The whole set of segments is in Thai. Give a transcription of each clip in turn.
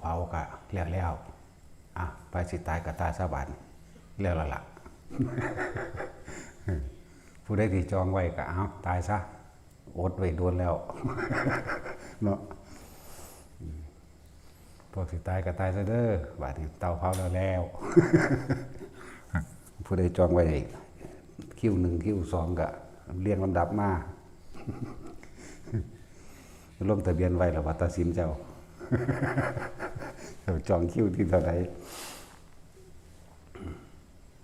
เผากะแล้วอ่ะไปสิตายกับตาสาบานแล้วล่ะผู้ใดที่จองไว้ก็เอาตายซะอดไว้โดนแล้วเนาะพวกสิตายก็ตายซะเด้อบาดนี้เตาเผาแล้วผู้ใดจองไว้คิว1คิว2ก็เรียงลำดับมาลงทะเบียนไว้แล้วว่าตัดสินเจ้าจองคิวที่เท่าไหร่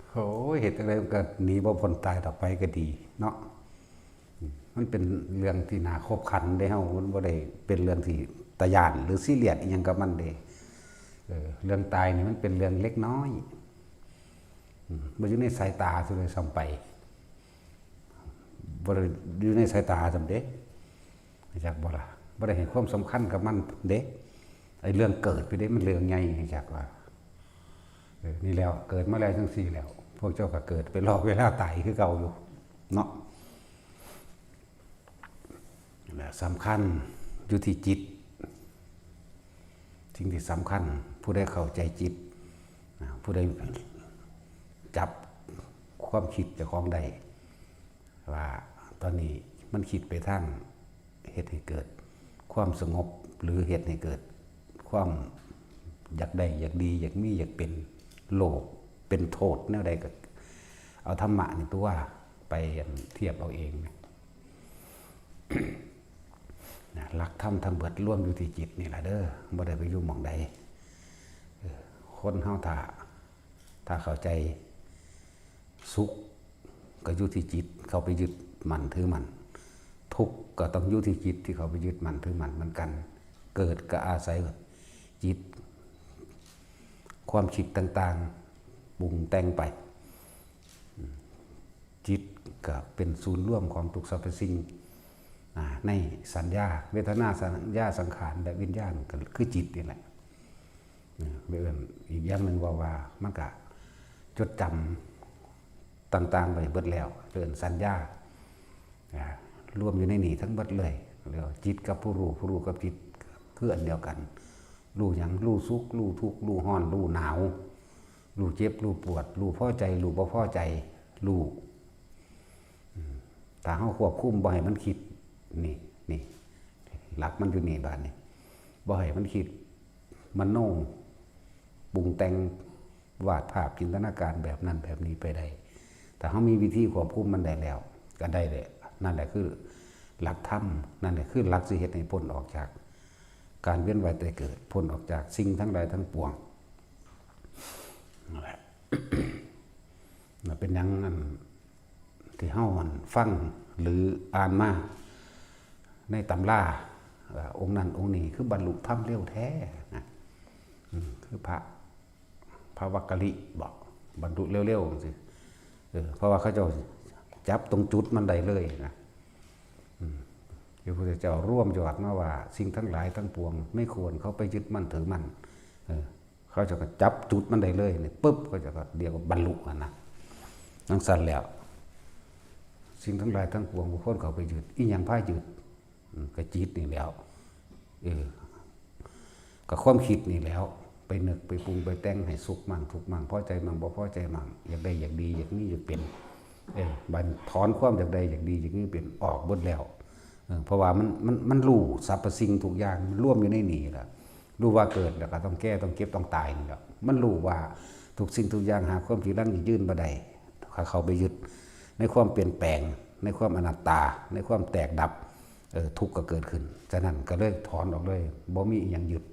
โอ้ยเหตุอะไรก็หนีบ่พ้นตายต่อไปก็ดีเนาะมันเป็นเรื่องที่น่าคบขันได้เฮามันบ่ได้เป็นเรื่องที่ตะยานหรือซีเรียสอีหยังกับมันเด้เรื่องตายนี่มันเป็นเรื่องเล็กน้อยบ่อยู่ในสายตาซะเลยซ้ำไปบ่ได้อยู่ในสายตาซำเด้จักบ่ล่ะบ่ได้ให้ความสำคัญกับมันเด้ไอ้เรื่องเกิดไปเด้มันเรื่องใหญ่จักว่านี่แล้วเกิดมาแล้วจังซี่แล้วพวกเจ้าก็เกิดไปรอเวลาตายคือเก่าอยู่เนาะสำคัญอยู่ที่จิตสิ่งที่สำคัญผู้ใดเข้าใจจิตผู้ใดจับความคิดเจ้าของได้ว่าตอนนี้มันคิดไปทางเหตุให้เกิดความสงบหรือเหตุให้เกิดความอยากได้อยากดีอยากมีอยากเป็นโลภเป็นโทษแนวใดก็เอาธรรมะนี่ตัวไปเทียบเอาเองหลักธรรมทั้งเบิดร่วมอยู่ที่จิตนี่แหละเด้อบ่ได้ไปอยู่หม่องใดคนเฮาถ้าเข้าใจสุขก็อยู่ที่จิตเขาไปยึดมั่นถือมั่นทุกข์ก็ต้องอยู่ที่จิตที่เขาไปยึดมั่นถือมั่นเหมือนกันเกิดก็อาศัยจิตความคิดต่างๆปรุงแต่งไปจิตก็เป็นศูนย์ร่วมของทุกสรรพสิ่งในสัญญาเวทนาสัญญาสังขารและวิญญาณก็คือจิตนี่แหละเรื่องอีกอย่างหนึ่งว่ามันก็จดจำต่างๆไปเบิดแล้วเรื่องสัญญารวมอยู่ในนี่ทั้งเบิดเลยเรียกจิตกับผู้รู้กับจิตคืออันเดียวกันรู้หยังรู้สุขรู้ทุกข์รู้ร้อนรู้หนาวรู้เจ็บรู้ปวดรู้พอใจรู้บ่พอใจรู้ถ้าเฮาควบคุมบ่ให้มันคิดนี่หลักมันอยู่นี่บาดนี้บ่ให้มันคิดมันโน่ปรุงแต่งวาดภาพจินตนาการแบบนั้นแบบนี้ไปได้แต่เฮามีวิธีควบคุมมันได้แล้วก็ได้เลยนั่นแหละคือหลักธรรมนั่นแหละคือหลักสิเฮ็ดให้พ้นออกจากการเวียนว่ายตายเกิดพ้นออกจากสิ่งทั้งหลายทั้งปวงนั่นแหละเป็นอย่างนั้นที่เฮาฟังหรืออ่านมาในตำราองค์นั้นองค์นี้คือบรรลุธรรมเร็วแท้นะคือพระวักกะลิบอกบรรลุเร็วๆสิเพราะว่าเขาเจ้าจับตรงจุดมันได้เลยนะพระพุทธเจ้าร่วมยอดมาว่าสิ่งทั้งหลายทั้งปวงไม่ควรเขาไปยึดมั่นถือมั่นเขาจะก็จับจุดมันได้เลยเนี่ยปุ๊บเขาจะก็เรียกว่าบรรลุนะนั่งสั้นแล้วสิ่งทั้งหลายทั้งปวงบุคคลเขาไปยึดอีหยังพายึดก็จิตนี่แล้วก็ความคิดนี่แล้วไปนึกไปปรุงไปแต่งให้สุขมั่งทุกข์มั่งพอใจมั่งบ่พอใจมั่งอยากได้อยากดีอยากนี้อยากเป็นบันถอนความอยากได้อยากดีอยากนี้เป็นออกหมดแล้วเพราะว่ามันรู้สรรพสิ่งทุกอย่างมันร่วมอยู่ในนี่แหละรู้ว่าเกิดแล้วก็ต้องแก้ต้องเก็บต้องตายนี่แหละมันรู้ว่าทุกสิ่งทุกอย่างหาความที่รั้งยืนบ่ได้เขาไปยึดในความเปลี่ยนแปลงในความอนัตตาในความแตกดับทุกข์ก็เกิดขึ้นฉะนั้นก็เลยถอนออกเลยบ่มีอีหยังยึด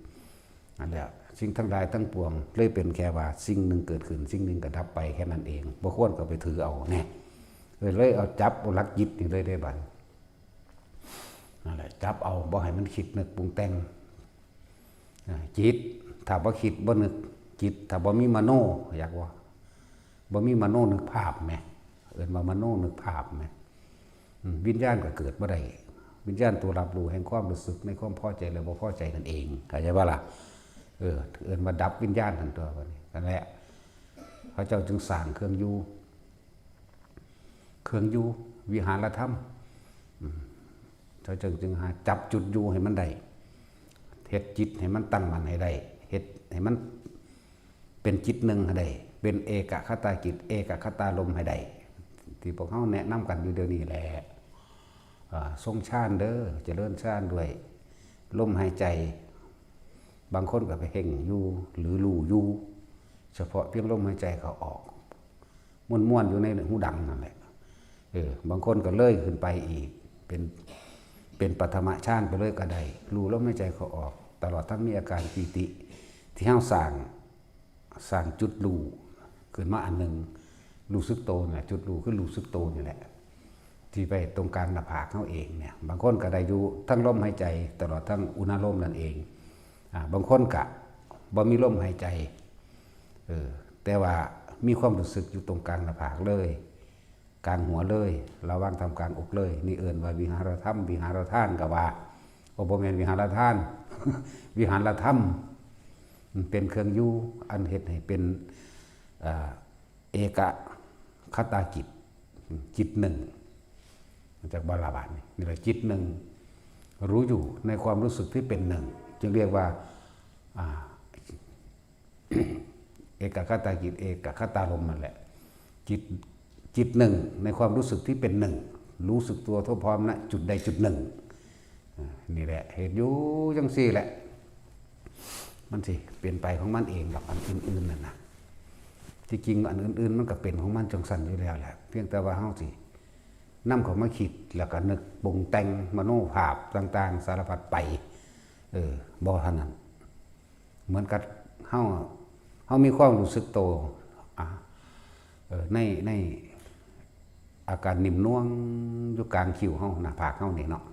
นั่นแหละสิ่งทั้งหลายทั้งปวงเลยเป็นแค่ว่าสิ่งหนึ่งเกิดขึ้นสิ่งหนึ่งก็ดับไปแค่นั้นเองบ่ควรก็ไปถือเอาแน่เลยเอาจับเอาหลักยึดนี่เลยได้บัดนั่นแหละจับเอาบ่ให้มันคิดนึกปรุงแต่งจิตถ้าบ่คิดบ่นึกจิตถ้าบ่มีมโนอยากว่าบ่มีมโนนึกภาพแม่ว่ามโนนึกภาพแม่วิญญาณก็เกิดบ่ได้วิญญาณตัวรับรู้แห่งความรู้สึกในความพอใจหรือบ่พอใจนั่นเองเข้าใจบ่ล่ะมาดับวิญญาณทั้งตัวบัดนี้นั่นแหละพระเจ้าจึงสร้างเครื่องอยู่วิหารธรรมเจ้าจึงหาจับจุดอยู่ให้มันได้เฮ็ดจิตให้มันตั้งมั่นให้ได้ เฮ็ดให้มันเป็นจิตหนึ่งให้ได้เป็นเอกคตาจิตเอกคตาลมให้ได้ที่พวกเขาแนะนำกันอยู่เดี๋ยวนี้แหละทรงฌานเด้อเจริญฌานด้วยลมหายใจบางคนก็ไปเพ่งอยู่หรือรู้อยู่เฉพาะเพียงลมหายใจเขาออกม้วนๆอยู่ในหูดังนั่นแหละบางคนก็เลื่อยขึ้นไปอีกเป็นปฐมฌานไปเลยก็ได้รู้ลมหายใจเขาออกตลอดทั้งมีอาการปีติที่เฮาสร้างจุดรู้ขึ้นมาอันหนึ่งรู้สึกโตเนี่ยจุดรู้คือรู้สึกโตนี่แหละที่ไปตรงกลางหน้าผากเขาเองเนี่ยบางคนก็ได้อยู่ทั้งลมหายใจตลอดทั้งอุณหลมนั่นเองบางคนก็บ่มีลมหายใจแต่ว่ามีความรู้สึกอยู่ตรงกลางหน้าผากเลยกลางหัวเลยระหว่างทำกลางอกเลยนี่เอิ้นว่าวิหารธรรมวิหารทานก็ว่าบ่แม่นวิหารทาน วิหารธรรมเป็นเครื่องอยู่อันเฮ็ดให้เป็นเอกคตาจิตจิตหนึ่งจากบาลาบาลนี่แหละจิตหนึ่งรู้อยู่ในความรู้สึกที่เป็นหนึ่งจึงเรียกว่าเอกคตาจิตเอกคตารมณ์นั่นแหละจิตหนึ่งในความรู้สึกที่เป็นหนึ่งรู้สึกตัวทั่วพร้อมนะจุดใดจุดหนึ่งนี่แหละเหตุอยู่จังซี่แหละมันสิเปลี่ยนไปของมันเองกับอันอื่นๆนั่นนะที่จริงอันอื่นๆมันก็เป็นของมันจังสันอยู่แล้วแหละเพียงแต่ว่าเฮาสินำเขามาคิดแล้วก็นึกปรุงแต่งมโนภาพต่างๆสารพัดไปบ่เท่านั้นเหมือนกับเฮามีความรู้สึกโตในอาการนิ่มน่วงอยู่กลางคิ้วเฮาหน้าผากเฮานี่เนาะ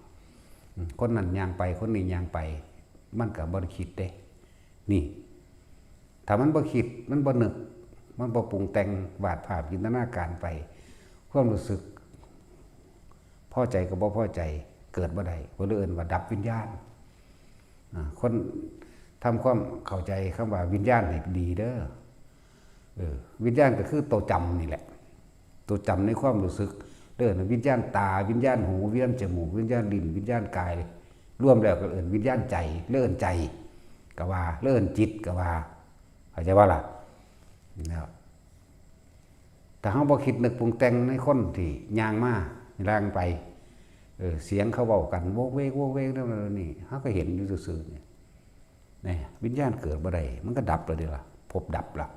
คนนั้นย่างไปคนนี้ย่างไปมันก็บ่ได้คิดเด้นี่ถ้ามันบ่คิดมันบ่นึกมันบ่ปรุงแต่งวาดภาพจินตนาการไปความรู้สึกพอใจกับบ่พอใจเกิดบ่ได้บ่เอิ้นว่าดับวิญญาณคนทำความเข้าใจคำว่าวิญญาณให้ดีเด้อวิญญาณก็คือตัวจำนี่แหละตัวจำในความรู้สึกเด้อวิญญาณตาวิญญาณหูวิญญาณจมูกวิญญาณลิ้นวิญญาณกายรวมแล้วก็เอิ้นวิญญาณใจเลื่อนใจก็ว่าเลื่อนจิตก็ว่าเข้าใจว่าล่ะนะครับถ้าเฮาบ่คิดนึกปรุงแต่งในคนที่ย่างมาย่างไปเสียงเขาเว้ากันโวกเวกโวกเวกนั่นนี่เฮาก็เห็นอยู่ซื่อๆนี่วิญญาณเกิดบ่ได้มันก็ดับแล้วเด้ล่ะพบดับล่ะ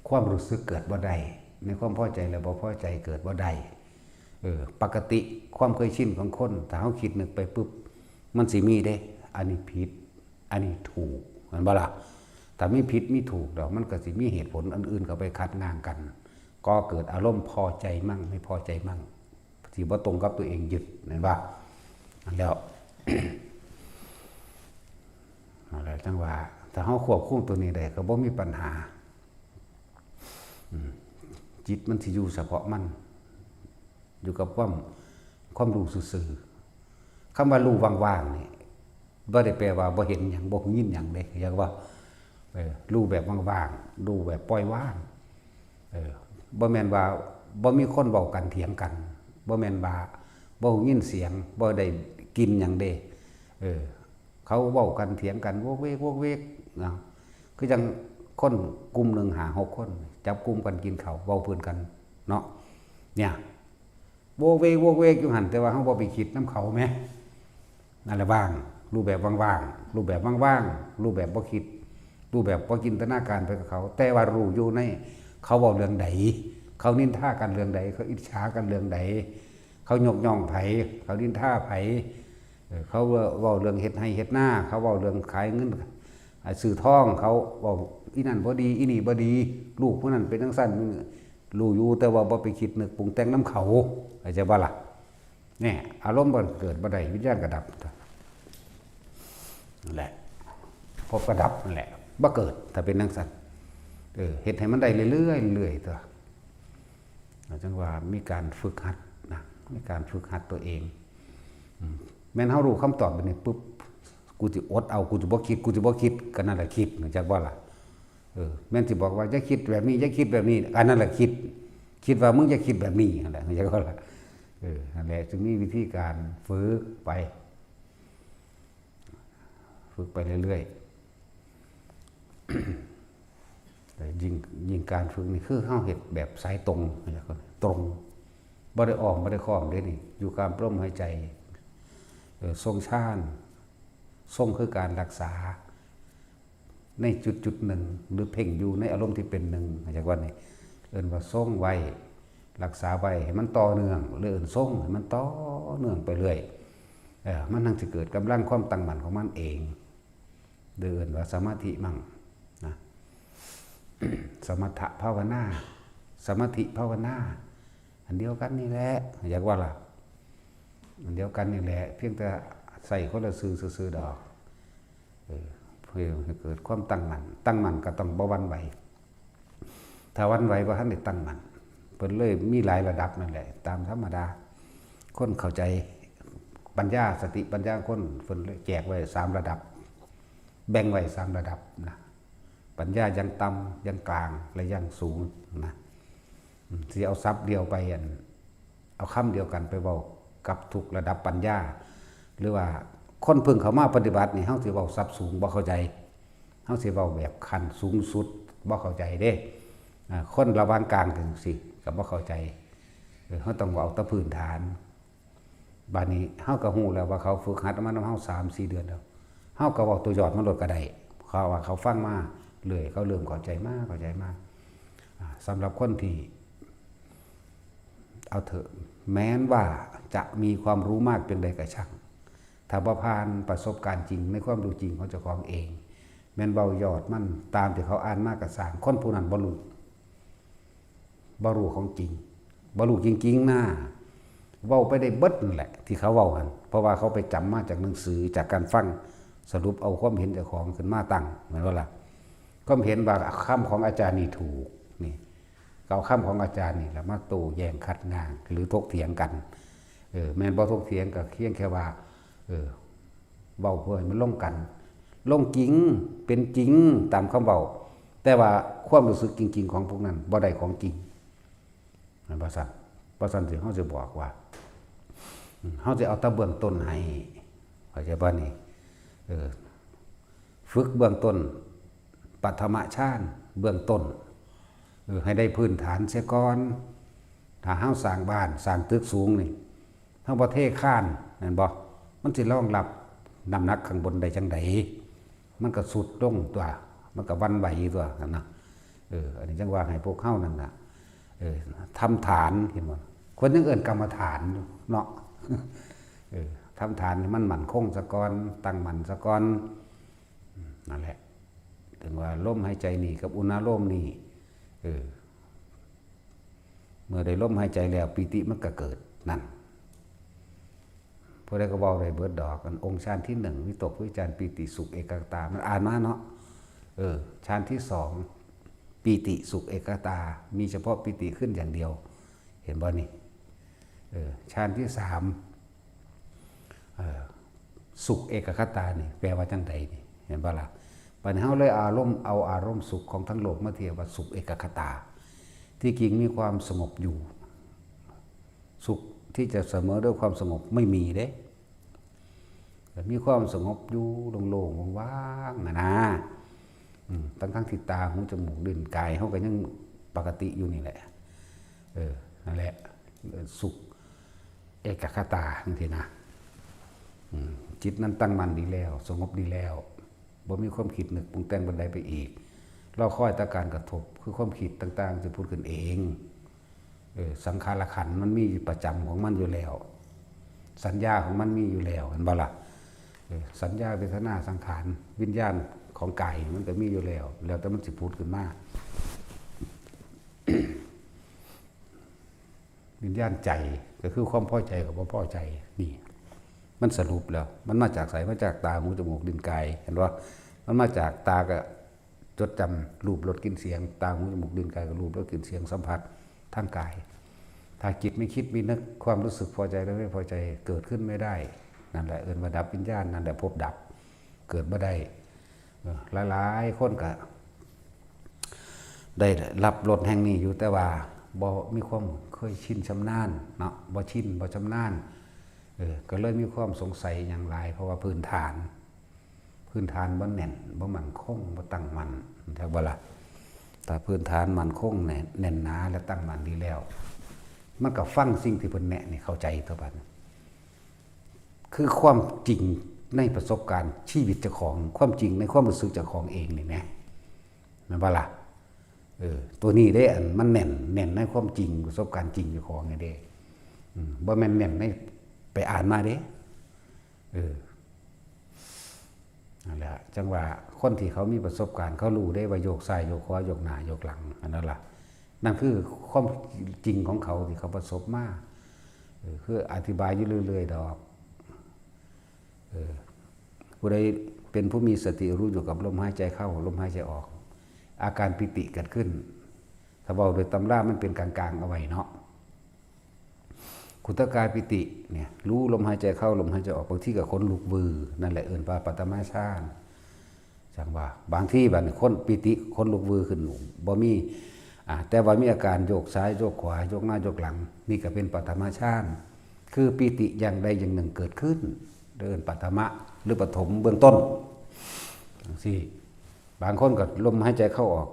ความรู้สึกเกิดบ่ได้ในความพอใจและบ่พอใจเกิดบ่ได้ปกติความเคยชินของคนถ้าเฮาคิดนึกไปปุ๊บมันสิมีเด้อันนี้ผิดอันนี้ถูกเหมือนบ่ล่ะถ้ามีผิดมีถูกดอกมันก็สิมีเหตุผลอื่นๆเข้าไปขัดง้างกันก็เกิดอารมณ์พอใจมั่งไม่พอใจมั่งสิบ่ตรงกับตัวเองยึดเห็นป่ะแล้ว อะไรจังว่าถ้าเฮาควบคุมตัวนี้ได้ก็บ่มีปัญหาจิตมันสิอยู่เฉพาะมันอยู่กับความรู้ซื่อๆคำว่ารู้ว่างๆนี่บ่ได้แปลว่าบ่เห็นหยังบ่ยินหยังเด้อย่างว่ารู้แบบว่างๆรู้แบบปล่อยว่างบ่แม่นว่าบ่มีคนเว้ากันเถียงกันบ่แม่นว่าบ่ยินเสียงบ่ได้กินหยังเด้เขาเว้ากันเถียงกันโวกเวกโวกเวกนะคือจังคนกลุ่มนึง5-6คนจับกลุ่มกันกินข้าวเว้าเพิ่นกันเนาะเนี่ยโวกเวกโวกเวกอยู่หั่นแต่ว่าเฮาบ่ไปคิดนำเขาแหมนั่นแหละว่างรูปแบบว่างๆรูปแบบว่างๆรูปแบบบ่คิดรูปแบบบ่จินตนาการไปกับเขาแต่ว่ารู้อยู่ในเขาเว้าเรื่องใดเขานินทากันเรื่องใดเขาอิจฉากันเรื่องใดเขายกย่องไผเขานินทาไผเขาเว้าเรื่องเฮ็ดให้เฮ็ดหน้าเขาเว้าเรื่องขายเงินซื้อทองเขาเว้าอีนั่นบ่ดีอีนี่บ่ดีลูกผู้นั้นเป็นจังซั่นรู้อยู่แต่ว่าบ่ไปคิดนึกปรุงแต่งนำเขาเข้าใจบ่ล่ะแน่อารมณ์บ่เกิดบ่ได้วิญญาณก็ดับนั่นแหละพบก็ดับนั่นแหละบ่เกิดถ้าเป็นจังซั่นเฮ็ดให้มันได้เรื่อยๆเรื่อยๆตัวจังว่ามีการฝึกหัดนะมีการฝึกหัดตัวเองแม้นเฮารู้คำตอบแบบนี้ปุ๊บกูสิอดเอากูสิบ่คิดก็นั่นแหละคิดจักบ่ล่ะแม่นสิบอกว่าอย่าคิดแบบนี้อย่าคิดแบบนี้อันนั้นแหละคิดว่ามึงอย่าคิดแบบนี้นั่นแหละจักบ่ล่ะนั่นแหละจึงมีวิธีการฝึกไปเรื่อย ยิ่งยิ่งการฝึกนี่คือเฮาเฮ็ดแบบสายตรงตรงบ่ได้อ้อมบ่ได้ค้อมเด้นี่อยู่การลมหายใจทรงฌานทรงคือการรักษาในจุดหนึ่งหรือเพ่งอยู่ในอารมณ์ที่เป็นหนึ่งจากว่านี่เอิ้นว่าทรงไว้รักษาไว้ให้มันต่อเนื่องหรือเอิ้นทรงให้มันต่อเนื่องไปเรื่อยมันทั้งสิเกิดกำลังความตั้งมั่นของมันเองเดินว่าสมาธิมั่งนะ สมถะภาวนาสมาธิภาวนาอันเดียวกันนี่แหละอยากว่าล่ะอันเดียวกันนี่แหละเพียงแต่ใส่คนละซื่อดอกเพื่อให้เกิดความตั้งมั่นก็ต้องบ่หวั่นไหวถ้าหวั่นไหวบ่ทันได้ตั้งมั่นเพิ่นเลยมีหลายระดับนั่นแหละตามธรรมดาคนเข้าใจปัญญาสติปัญญาคนเพิ่นเลยแจกไว้3ระดับแบ่งไว้3ระดับนะปัญญายังต่ำยังกลางและยังสูงนะที่เอาซับเดียวไปเอาคำเดียวกันไปเว้ากับทุกระดับปัญญาหรือว่าคนเพิ่งเข้ามาปฏิบัตินี่เฮาสิเว้าซับสูงบ่เข้าใจเฮาสิเว้าแบบขั้นสูงสุดบ่เข้าใจเด้คนระหว่างกลางถึงสิก็บ่เข้าใจเฮาต้องเอาแต่พื้นฐานบัดนี้เฮาก็ฮู้แล้วว่าเขาฝึกหัดมานำเฮา 3-4 เดือนแล้วเฮาก็เว้าตัวยอดมันโลดก็ได้เขาว่าเขาฟังมาเลยเขาเริ่มเข้าใจมากสำหรับคนที่เอาเถอะแม้นว่าจะมีความรู้มากเป็นใดก็ช่างถ้าบ่ผ่านประสบการณ์จริงในความรู้จริงของเจ้าของเองแม้นเว้ายอดมันตามที่เขาอ่านมากก็สร้างคนผู้นั้นบ่รู้ของจริงบ่รู้จริงๆนะเว้าไปได้เบิดนั่นแหละที่เขาเว้าหั่นเพราะว่าเขาไปจำมาจากหนังสือจากการฟังสรุปเอาความเห็นเจ้าของขึ้นมาตั้งเหมือนว่าล่ะความเห็นว่าคำของอาจารย์นี่ถูกนี่เอาคำของอาจารย์นี่แล้วมาโต้แย้งขัดง้างหรือถกเถียงกันแม่นบ่ถกเถียงก็เพียงแค่ว่าเว้าเพื่อให้มันลงกันลงจริงเป็นจริงตามคำเว้าแต่ว่าความรู้สึกจริงๆของพวกนั้นบ่ได้ของจริงนั่นบ่ซั่นสิเฮาจะบอกว่าเฮาจะเอาแต่เบื้องต้นให้เข้าใจบ่นี่ฝึกเบื้องต้นปฐมฌานเบื้องต้นให้ได้พื้นฐานเสียก่อนถ้าเฮาสร้างบ้านสร้างตึกสูงนี่เฮาบ่เทข้านนั่นบ่มันสิรองรับน้ำหนักข้างบนได้จังไดมันก็สุดลงตัวมันก็วันไหวตัวนั่นนะอันนี้จังว่าให้พวกเฮานั่นน่ะทำฐานเห็นบ่คนยังเอิ้นกรรมฐานเนาะทำฐานให้มันมั่นคงซะก่อนตั้งมั่นซะก่อนนั่นแหละถึงว่าลมหายใจนี่กับอุณาโลมนี่เมื่อได้ลมหายใจแล้วปิติมันก็เกิดนั่นพอได้ก็เว้าได้เบิดดอกกันองค์ฌานที่1วิตกวิจารปิติสุขเอกตามันอ่านมาเนาะฌานที่2ปิติสุขเอกตามีเฉพาะปิติขึ้นอย่างเดียวเห็นบ่นี่ฌานที่3สุขเอกคตานี่แปลว่าจังไดนี่เห็นบ่ล่ะปัญหาเลยเอาอารมณ์สุขของทั้งโลกมาเทียบว่าสุขเอกคตาที่จริงมีความสงบอยู่สุขที่จะเสมอด้วยความสงบไม่มีเด้แต่มีความสงบอยู่โล่งๆว่างๆนะทั้งที่ตาหูจมูกลิ้นกายเฮาก็ยังปกติอยู่นี่แหละนั่นแหละสุขเอกคตาจังซี่นะจิตนั้นตั้งมั่นดีแล้วสงบดีแล้วบ่มีความคิดนึกปรุงแต่งบันไดไปอีกเราค่อยแต่การกระทบคือความคิดต่างๆจะพูดขึ้นเองสังขารขันธ์มันมีประจำของมันอยู่แล้วสัญญาของมันมีอยู่แล้วเห็นบ่ล่ะสัญญาเวทนาสังขารวิญญาณของกายมันก็มีอยู่แล้วแต่มันสิพูดขึ้นมา วิญญาณใจก็คือความพอใจกับบ่พอใจนี่มันสรุปแล้วมันมาจากไสมาจากตาหูจมูกลิ้นกายเห็นว่ามันมาจากตาก็จดจำรูปรสกลิ่นเสียงตาหูจมูกลิ้นกายก็รูปรสกลิ่นเสียงสัมผัสทางกายถ้าจิตไม่คิดไม่นึกความรู้สึกพอใจและไม่พอใจเกิดขึ้นไม่ได้นั่นแหละว่าดับวิญญาณนั่นแหละพบดับเกิดบ่ได้หลายๆคนก็ได้รับรสแห่งนี้อยู่แต่ว่าบ่มีความเคยชินชำนาญเนาะบ่ชินบ่ชำนาญก็เลยมีความสงสัยอย่างไรเพราะว่าพื้นฐานบ่แน่นบ่มั่นคงบ่ตั้งมั่นแท้บ่ล่ะ ถ้าพื้นฐานมันคงแน่นหนาและตั้งมั่นดีแล้วมันก็ฟังสิ่งที่เพิ่นแนะนี่เข้าใจเท่านั้นคือความจริงในประสบการณ์ชีวิตเจ้าของความจริงในความรู้สึกเจ้าของเองนี่แหมแม่นบ่ล่ะตัวนี้ได้อันมันแน่นในความจริงประสบการณ์จริงเจ้าของนี่เด้บ่แม่นแน่นในไปอ่านมาเด้นั่นแหละจังว่าคนที่เขามีประสบการณ์เขารู้ได้ว่าโยกซ้ายโยกขวาโยกหน้าโยกหลังอันนั้นล่ะนั่นคือความจริงของเขาที่เขาประสบมาคืออธิบายอยู่เรื่อยๆดอกผู้ใดเป็นผู้มีสติรู้อยู่กับลมหายใจเข้าลมหายใจออกอาการปิติเกิดขึ้นถ้าบอกโดยตำรามันเป็นกลางๆเอาไว้เนาะขุตกายปิติเนี่ยรู้ลมหายใจเข้าลมหายใจออกบางที่กับคนลุกวือนั่นแหละเอิ้นว่าปฐมฌานจังว่าบางที่บัดคนปิติคนลุกวือขึ้นบ่มีแต่ว่ามีอาการโยกซ้ายโยกขวาโยกหน้าโยกหลังนี่ก็เป็นปฐมฌานคือปิติอย่างใดอย่างหนึ่งเกิดขึ้นเดินปฐมะหรือปฐมเบื้องต้นจังซี่บางคนก็ลมหายใจเข้าออก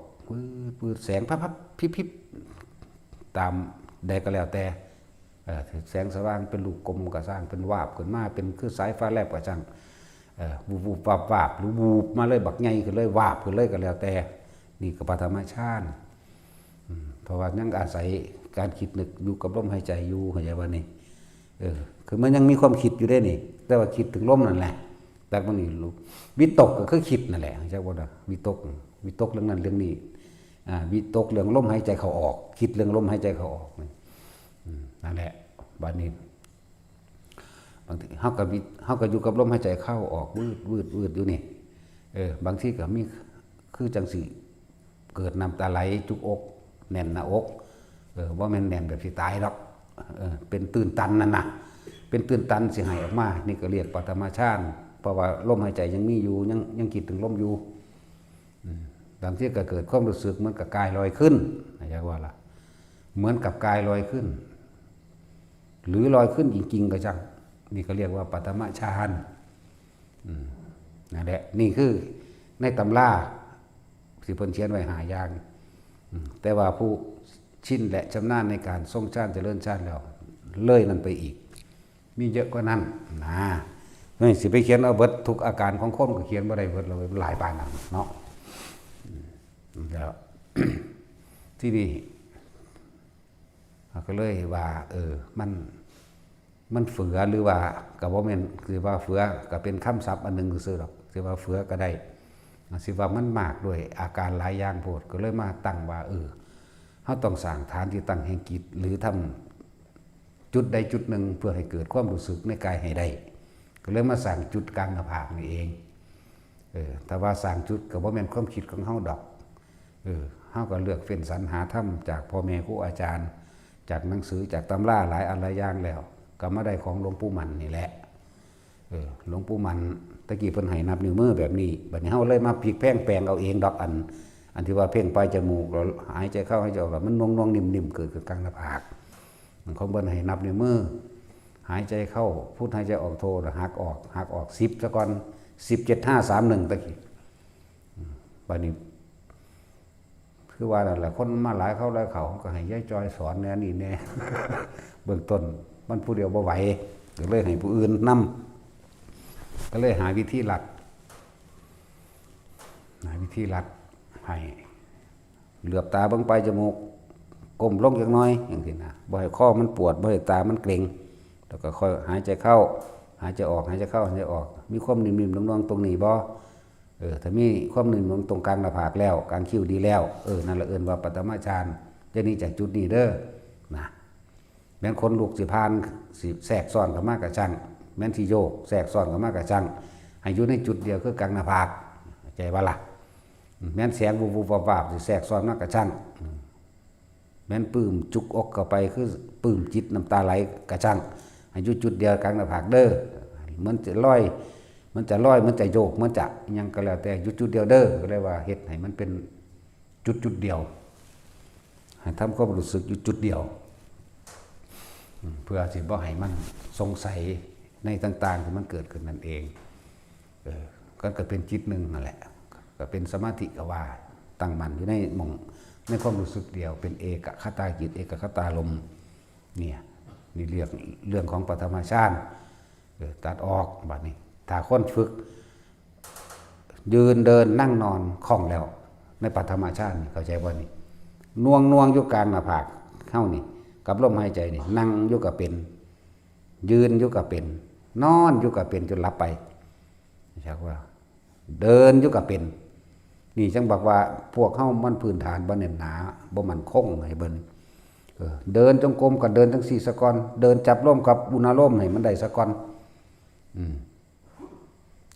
ปืดแสงพับๆพิบๆตามใดก็แล้วแต่แสงสว่างเป็นลูกกลมก็สร้างเป็นวาบขึ้นมาเป็นคือสายฟ้าแลบก็ช่างวูบวาบหรือวูบมาเลยบักใหญ่ขึ้นเลยวาบขึ้นเลยก็แล้วแต่นี่ก็ปฐมฌานเพราะว่ายังอาศัยการคิดนึกอยู่กับลมหายใจอยู่เข้าใจว่านี่คือมันยังมีความคิดอยู่ได้นี่แต่ว่าคิดถึงลมนั่นแหละแต่บางทีรู้วิตกก็คือคิดนั่นแหละใช่ป่ะวิตกเรื่องนั้นเรื่องนี้วิตกเรื่องลมหายใจเข้าออกคิดเรื่องลมหายใจเข้าออกนั่นแหละบัดนี้บางทีเฮาก็อยู่กับลมหายใจเข้าออกวืดอยู่นี่บางทีก็มีคือจังสิเกิดน้ำตาไหลจุกอกแน่นหน้าอกว่าแม่นแน่นแบบสิตายหรอกเป็นตื่นตันนั่นน่ะเป็นตื่นตันสิหายออกมานี่ก็เรียกปฐมฌานเพราะว่าลมหายใจยังมีอยู่ยังคิดถึงลมอยู่บางทีก็เกิดความรู้สึกเหมือนกับกายลอยขึ้นอยากว่าล่ะเหมือนกับกายลอยขึ้นหรือลอยขึ้นจริงๆก็จังนี่ก็เรียกว่าปฐมฌานนั่นแหละนี่คือในตำราที่เพิ่นเขียนไว้5อย่างแต่ว่าผู้ชินและชำนาญในการทรงฌานเจริญฌานแล้วเลยนั่นไปอีกมีเยอะกว่านั้นนะนี่สิไปเขียนเอาเบิดทุกอาการของคนก็เขียนบ่ได้เบิดเลยหลายปานนั้นเนาะแล้ว ที่นี่ก็เลยว่ามันเฝือหรือว่าก็บ่แม่นคือว่าเฝือก็เป็นคำศัพท์อันนึงซื่อๆหรอกสิว่าเฝือก็ได้สิว่ามันมากด้วยอาการหลายอย่างโพดก็เลยมาตั้งว่าเฮาต้องสร้างฐานที่ตั้งแห่งจิตหรือทำจุดใดจุดหนึ่งเพื่อให้เกิดความรู้สึกในกายให้ได้ก็เลยมาสร้างจุดกลางหน้าผากนี่เองแต่ว่าสร้างจุดก็บ่แม่นความคิดของเฮาดอกเฮาก็เลือกเฟ้นสรรหาธรรมจากพ่อแม่ครูอาจารย์จากหนังสือจากตำราหลายอันหลายอย่างแล้วก็มาได้ของหลวงปู่มั่นนี่แหละหลวงปู่มั่นตะกี้เพิ่นให้นับนิ้วมือแบบนี้บัดนี้เฮาเลยมาพลิกแพลงแปลงเอาเองดอกอันที่ว่าเพ่งปลายจมูกแล้วหายใจเข้าหายใจออกมันนวงๆนิ่มๆเกิดกลางหน้าผากของเพิ่นให้นับนิ้วมือหายใจเข้าพุทหายใจออกโทแล้วหักออก10ซะก่อน10 7 5 3 1ตะกี้บัดนี้คือว่านั่นแหละคนมาหลายเขาก็ให้ยายจอยสอนแน่นี่แน่ เบื้องต้นมันผู้เดียวบ่ไหวก็เลยให้ผู้อื่นนำก็เลยหาวิธีลัดให้เหลือบตาเบิ่งปลายจมูกก้มลงจักหน่อยอย่างนี้นะบ่ให้คอมันปวดบ่ให้ตามันเกร็งแล้วก็ค่อยหายใจเข้าหายใจออกหายใจเข้าหายใจออกมีความนิ่มๆนวลๆตรงนี้บ่ถ้ามีความนิ่มตรงกลางหน้าผากแล้วกลางคิ้วดีแล้วนั่นละเอิ้นว่าปฐมฌานจะนี้จากจุดนี้เด้อนะแม้นคนลูกสิพานสิแทรกซ้อนเข้ามากระจังแม้นที่โยกแทรกซ้อนเข้ามากระจังให้อยู่ในจุดเดียวคือกลางหน้าผากใจว่าล่ะแม้นแสงวูบๆวาบๆสิแทรกซ้อนมากระจังแม้นปื้มจุกอกเข้าไปคือปื้มจิตน้ำตาไหลกระจังให้อยู่จุดเดียวกลางหน้าผากเด้อมันจะลอยมันจะโยกมันจะยังก็แล้วแต่จุดเดียวเด้อก็เลยว่าเฮ็ดให้มันเป็นจุดเดียวให้ทำความรู้สึกอยู่จุดเดียวเพื่อสิบ่ให้มันสงสัยในต่างๆที่มันเกิดขึ้นนั่นเองก็เป็นจิตหนึ่งนั่นแหละก็เป็นสมาธิก็ว่า ตั้งมั่นอยู่ในหม่องในความรู้สึกเดียวเป็นเอกคตาจิตเอกคตาลมเนี่ยนี่เรื่องของปฐมฌานตัดออกบัดนี้ถ้าคนฝึกยืนเดินนั่งนอนคล่องแล้วในปฐมฌานเข้าใจบ่นี่น่วงอยู่กลางหน้าผากเข้านี่กับลมหายใจนี่นั่งอยู่กับเป็นยืนอยู่กับเป็นนอนอยู่กับเป็นจนหลับไปใช่ว่าเดินอยู่กับเป็นนี่จังบอกว่าพวกเฮามันพื้นฐานบ่แน่นหนาบ่มั่นคงให้เบิ่นเดินจงกรมก็เดินทั้ง4สะกอนเดินจับลมกับอุณาโลมให้มันได้สะกอน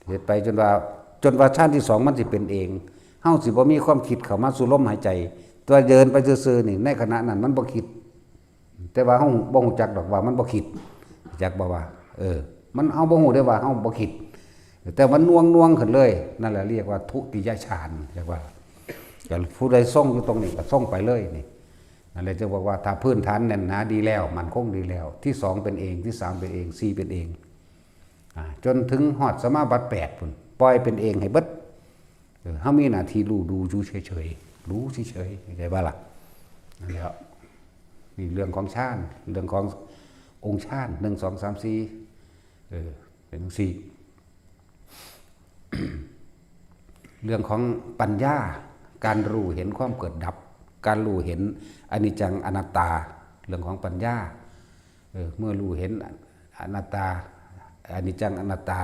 เฮ็ดไปจนว่าชาติที่2มันสิเป็นเองเฮาสิบ่มีความคิดเข้ามาสู่ลมหายใจตัวเดินไปซื่อๆนี่ในขณะนั้นมันบ่คิดแต่ว่าเฮาบ่ฮู้จักดอกว่ามันบ่คิดจักบ่ว่ามันเฮาบ่ฮู้ได้ว่าเฮาบ่คิดแต่มันน่วงขึ้นเลยนั่นแหละเรียกว่าทุติยฌานเรียกว่าผู้ใดส่งอยู่ตรงนี้ก็ส่งไปเลยนี่นั่นแหละจะบอกว่าถ้าพื้นฐานแน่นหนาดีแล้วมันคงดีแล้วที่2เป็นเองที่3เป็นเอง4เป็นเองจนถึงฮอดสมาบัติ8พุ่นปล่อยเป็นเองให้เบิดเฮามีหน้าที่รู้ดูอยู่เฉยๆรู้เฉยๆเข้าใจบ่ล่ะนั่นแหละนี่เรื่องของฌานเรื่องขององค์ฌาน1 2 3 4เป็น4เรื่องของปัญญาการรู้เห็นความเกิดดับการรู้เห็นอนิจจังอนัตตาเรื่องของปัญญาเมื่อรู้เห็นอนัตตาอนิจจังอนัตตา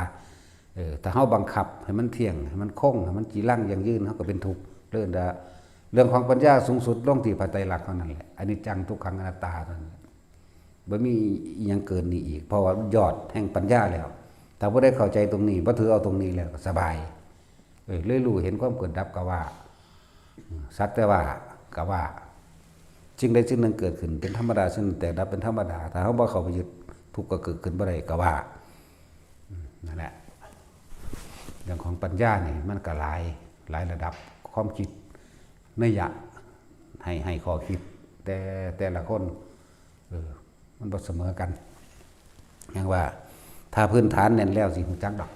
ถ้าเฮาบังคับให้มันเที่ยงให้มันคงให้มันจีรังยั่งยืนเฮาก็เป็นทุกข์เรื่องของปัญญาสูงสุดลงที่พระไตรลักษณ์เท่านั้นแหละอนิจจังทุกขังอนัตตาเท่านั้นบ่มีอีหยังเกินนี้อีกเพราะว่ายอดแห่งปัญญาแล้วถ้าบ่ได้เข้าใจตรงนี้บ่ถือเอาตรงนี้แล้วก็สบายเลยรู้เห็นความเกิดดับก็ว่าสักแต่ว่าก็ว่าสิ่งใดสิ่งหนึ่งเกิดขึ้นเป็นธรรมดาสิ่งหนึ่งแตกดับเป็นธรรมดาถ้าเฮาบ่เข้าไปยึดทุกข์ก็เกิดขึ้นบ่ได้ก็ว่านั่นแหละเรื่องของปัญญานี่มันก็หลายระดับความคิดนัยยะให้ข้อคิดแต่ละคนมันบ่เสมอกันอย่างว่าถ้าพื้นฐานแน่นแล้วสิรู้จักดอก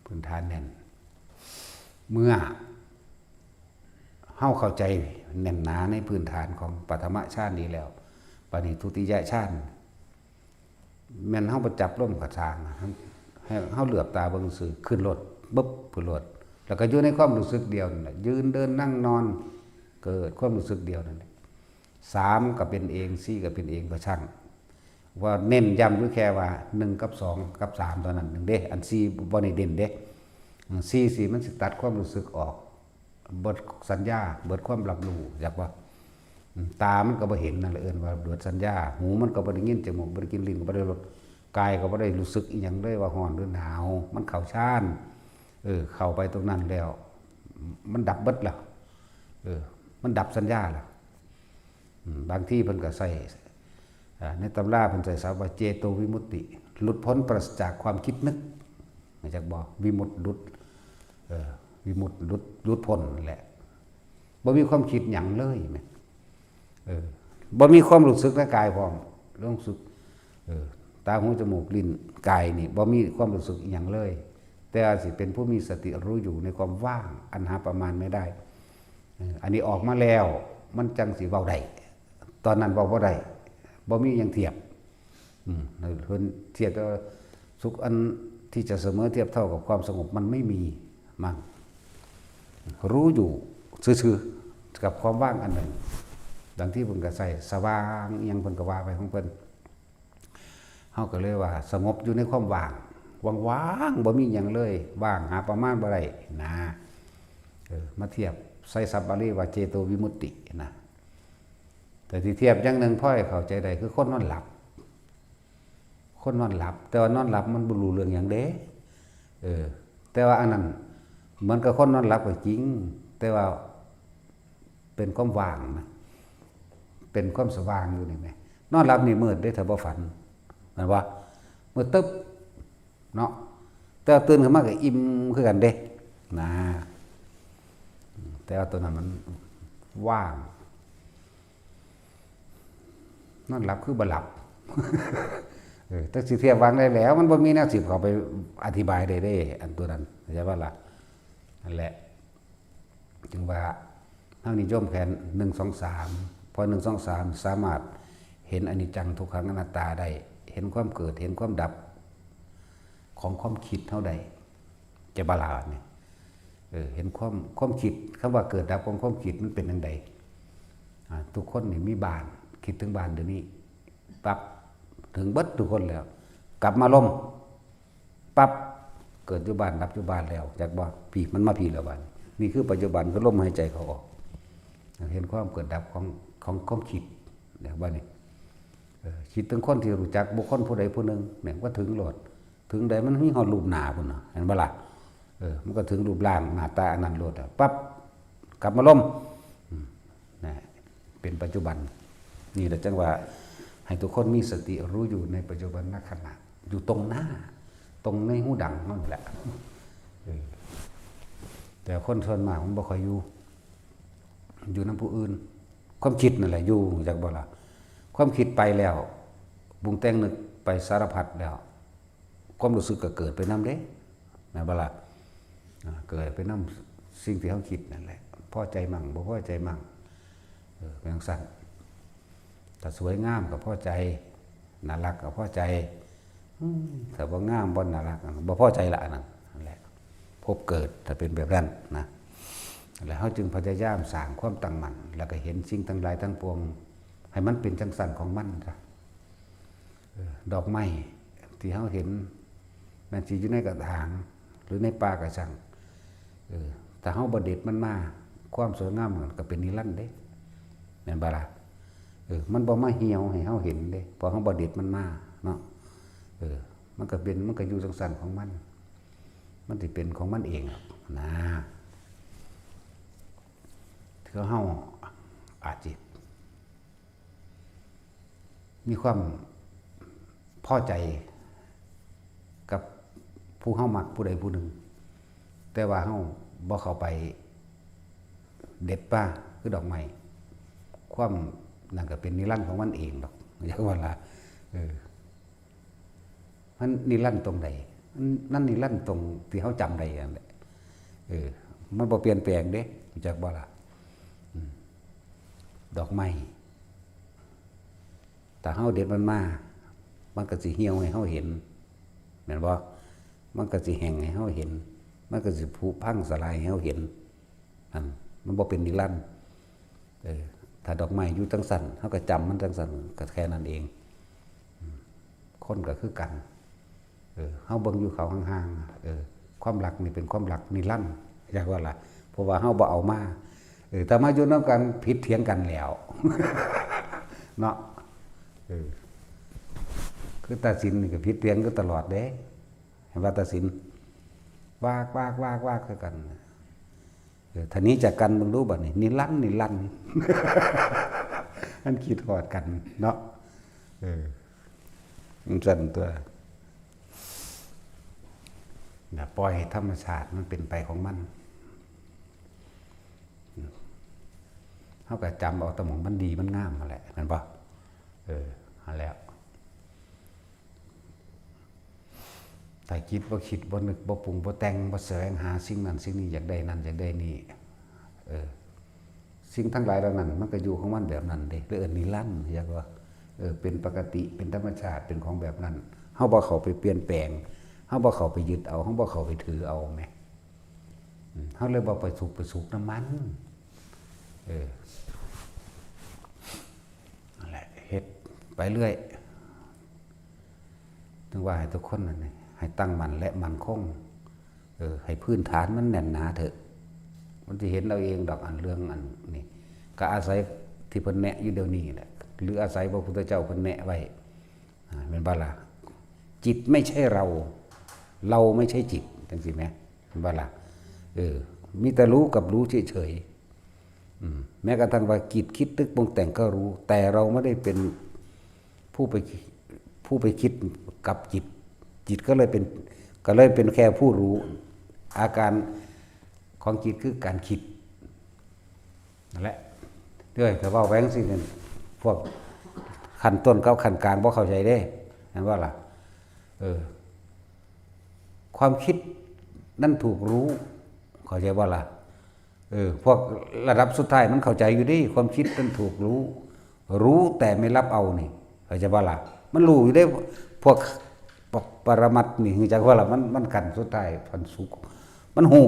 พื้นฐานแน่นเมื่อเฮาเข้าใจแน่นหนาในพื้นฐานของปฐมฌานนี้แล้วปณิทุติยฌานแม่นเฮาประจับร่มกับทางให้เฮาเหลือบตาเบิ่งซื่อขึ้นรถบึ๊บขึ้นรถแล้วก็อยู่ในความรู้สึกเดียวนั่นแหละยืนเดินนั่งนอนเกิดความรู้สึกเดียวนั่นแหละ3ก็เป็นเอง4ก็เป็นเองก็ช่างว่าเน้นย้ำอยู่แค่ว่า1กับ2กับ3ตอนนั้น1เด้อัน4บ่ได้เด่นเด้4มันสิตัดความรู้สึกออกเบิดสัญญาเบิดความรับรู้อยากว่าตามันก็บ่เห็นนั่นแหละว่าเบิดสัญญาหูมันก็บ่ได้ยินจมูกบ่ได้กินลิ้นก็บ่ได้รสกายก็บ่ได้รู้สึกอีหยังเลยว่าร้อนหรือหนาวมันเข้าฌานเข้าไปตรงนั้นแล้วมันดับเบิดแล้วมันดับสัญญาแล้วบางที่เพิ่นก็ใส่ในตำราเพิ่นใส่ศัพท์ว่าเจโตวิมุตติหลุดพ้นปราศจากความคิดนึกมาจากบอกวิมุตติหลุดวิมุตติหลุดพ้นแหละบ่มีความคิดหยังเลยแม่บ่มีความรู้สึกในกายพร้อมรู้สึกตาหูจมูกลิ้นกายนี่บ่มีความรู้สึกหยังเลยแต่อาจสิเป็นผู้มีสติรู้อยู่ในความว่างอันหาประมาณไม่ได้อันนี้ออกมาแล้วมันจังสิเว้าได้ตอนนั้นเว้าบ่ได้บ่มีหยังเทียบเพิ่นเทียบว่าสุขอันที่จะเสมอเทียบเท่ากับความสงบมันไม่มีมั่งรู้อยู่ซื่อๆกับความว่างอันหนึ่งดังที่เพิ่นก็ใส่สว่างอิหยังเพิ่นก็ว่าไปของเพิ่นเฮาก็เลยว่าสงบอยู่ในความว่างว่างๆบ่มีหยังเลยว่างหาประมาณบ่ได้นะมาเทียบใส่ศัพท์บาลีว่าเจโตวิมุตตินะแต่ที่เทียบอย่างนึงพ่อให้เข้าใจได้คือคนนอนหลับแต่ว่านอนหลับมันบ่รู้เรื่องหยังเด้แต่ว่าอันนั้นเหมือนกับคนนอนหลับก็จริงแต่ว่าเป็นความว่างนะเป็นความสว่างอยู่นี่แหมนอนหลับนี่มืดได้ถ้าบ่ฝันแม่นบ่มืดตึ๊บเนาะแต่ตื่นขึ้นมาก็อิ่มคือกันเด้นะแต่ว่าตัวนั้นมันว่างนอนหลับคือบ่หลับแต่สิเทียบวางได้แล้วมันบ่มีแนวสิเข้าไปอธิบายได้อันตัวนั้นเข้าใจบ่ล่ะนั่นแหละ จึงว่าเฮานิยมแผน1 2 3พอ1 2 3สามารถเห็นอนิจจังทุกขังอนัตตาได้เห็นความเกิดเห็นความดับของความคิดเท่าใดจะบาลาเนี่ยเห็นความคิดคำว่าเกิดดับของความคิดมันเป็นจังไดทุกคนนี่มีบ้านคิดถึงบ้านเดี๋ยวนี้ปั๊บถึงเบิดทุกคนแล้วกลับมาลมปั๊บเกิดอยู่บ้านดับอยู่บ้านแล้วจากบ่ผีมันมาผีแล้วบ้านนี่คือปัจจุบันก็ลมหายใจเขาออกเห็นความเกิดดับของความคิดเนี่ยว่านี่คิดถึงคนที่รู้จักบุคคลผู้ใดผู้หนึ่งเนี่ยว่าถึงโลดถึงใดมันมีหอดรูปหน้าพุ่นน่ะเห็นบ่ล่ะมันก็ถึงรูปร่างหน้าตาอันนั้นโลดปั๊บกลับมาลมนะเป็นปัจจุบันนี่แหละจังว่าให้ทุกคนมีสติรู้อยู่ในปัจจุบันณขณะอยู่ตรงหน้าตรงในหูดังนั่นแหละแต่คนส่วนมากมันบ่ค่อยอยู่นำผู้อื่นความคิดนั่นแหละอยู่จากบ่ล่ะความคิดไปแล้วบุงแต่งนึกไปสารพัดแล้วความรู้สึกก็เกิดไปนำเด้แม่นบ่ล่ะเกิดไปนำสิ่งที่เฮาคิดนั่นแหละพอใจมั่งบ่พอใจมั่งเป็นจังซั่นถ้าสวยงามก็พอใจน่ารักก็พอใจถ้าบ่งามบ่น่ารักบ่พอใจละนั่นแหละพบเกิดถ้าเป็นแบบนั้นนะแล้วเฮาจึงพยายามสร้างความตั้งมั่นแล้วก็เห็นสิ่งทั้งหลายทั้งปวงให้มันเป็นจังซั่นของมันจ้ะดอกไม้ที่เฮาเห็นมันสิอยู่ในกระถางหรือในป่ากระชังถ้าเฮาบ่เด็ดมันมาความสวยงามมันก็เป็นนิรันดร์เด้แม่นบ่ล่ะมันบ่มาเหี่ยวให้เฮาเห็นเด้พอเฮาบ่เด็ดมันมาเนาะมันก็อยู่จังซั่นของมันสิเป็นของมันเองนะถือเฮาอาจสิมีความพอใจกับผู้เฮามักผู้ใดผู้หนึ่งแต่ว่าเฮาบ่เข้าไปเด็ดป่าคือดอกไม้ความนั่นก็เป็นนิรันดร์ของมันเองดอกอย่างว่าล่ะมันนิรันดร์ตรงใดนั่นนิรันดร์ตรงที่เฮาจำได้นั่นแหละมันบ่เปลี่ยนแปลงเด้จักบ่ล่ะดอกไม้แต่เฮาเด็ดมันมามันก็สิเหี่ยวให้เฮาเห็นแม่นบ่มันก็สิแห้งให้เฮาเห็นมันก็สิผุพังสลายให้เฮาเห็นนั่นมันบ่เป็นนิรันดร์ถ้าดอกไม้อยู่จังซั่นเฮาก็จำมันจังซั่นก็แค่นั้นเองคนก็คือกันเฮาเบิ่งอยู่เขาห่างๆความรักนี่เป็นความรักนิรันดร์อยากว่าล่ะเพราะว่าเฮาบ่เอามาถ้ามาอยู่นำกันผิดเถียงกันแล้วเนาะคือตัดสินนี่ก็ผิดเถียงก็ตลอดเด้เห็นว่าตัดสินวากคือกันท่านี้จากกันมึงรู้บัดนี้นิรันดร์มันคิดฮอดกันเนาะมันสั่นตัวปล่อยให้ธรรมชาติมันเป็นไปของมันเฮาก็จำเอาแต่หม่องมันดีมันงามนั่นแหละแม่นบ่นั่นแล้วถ้าคิดบ่คิดบ่นึกบ่ปรุงบ่แต่งบ่แสวงหาสิ่งนั้นสิ่งนี้อยากได้นั่นอยากได้นี่สิ่งทั้งหลายเหล่านั้นมันก็อยู่ของมันแบบนั้นเด้หรือนิรันดร์อยากว่าเป็นปกติเป็นธรรมชาติเป็นของแบบนั้นเฮาบ่เข้าไปเปลี่ยนแปลงเฮาบ่เข้าไปยึดเอาเฮาบ่เข้าไปถือเอาแหมเฮาเลยบ่ไปสุขน้ำมันนั่นแหละเฮ็ดไปเรื่อยถึงว่าให้ทุกคนนั่นให้ตั้งมั่นและมั่นคงให้พื้นฐานมันแน่นหนาเถอะมันสิเห็นเอาเองดอกอันเรื่องอันนี้ก็อาศัยที่เพิ่นแนะอยู่เดี๋ยวนี้แหละหรืออาศัยพระพุทธเจ้าเพิ่นแนะไว้เป็นบ่ล่ะจิตไม่ใช่เราไม่ใช่จิตจังซี่แหมเป็นบ่ล่ะมีแต่รู้กับรู้เฉยๆแม้กระทั่งว่าจิตคิดนึกปรุงแต่งก็รู้แต่เราไม่ได้เป็นผู้ไปคิดกับจิตก็เลยเป็นแค่ผู้รู้อาการของจิตคือการคิดนั่นแหละด้วยแต่ว่าแหวงสิเนี่ยพวกขั้นต้นกับขั้นกลางบ่เข้าใจได้เห็นว่าล่ะความคิดนั่นถูกรู้เข้าใจว่าล่ะ พวกระดับสุดท้ายมันเข้าใจอยู่ดิความคิดมันถูกรู้แต่ไม่รับเอานี่เข้าใจบ่ล่ะมันรู้อยู่ได้พวกปรมัตถ์นี่คือจักว่าล่ะมันกันสุดท้ายพันสุขมันฮู้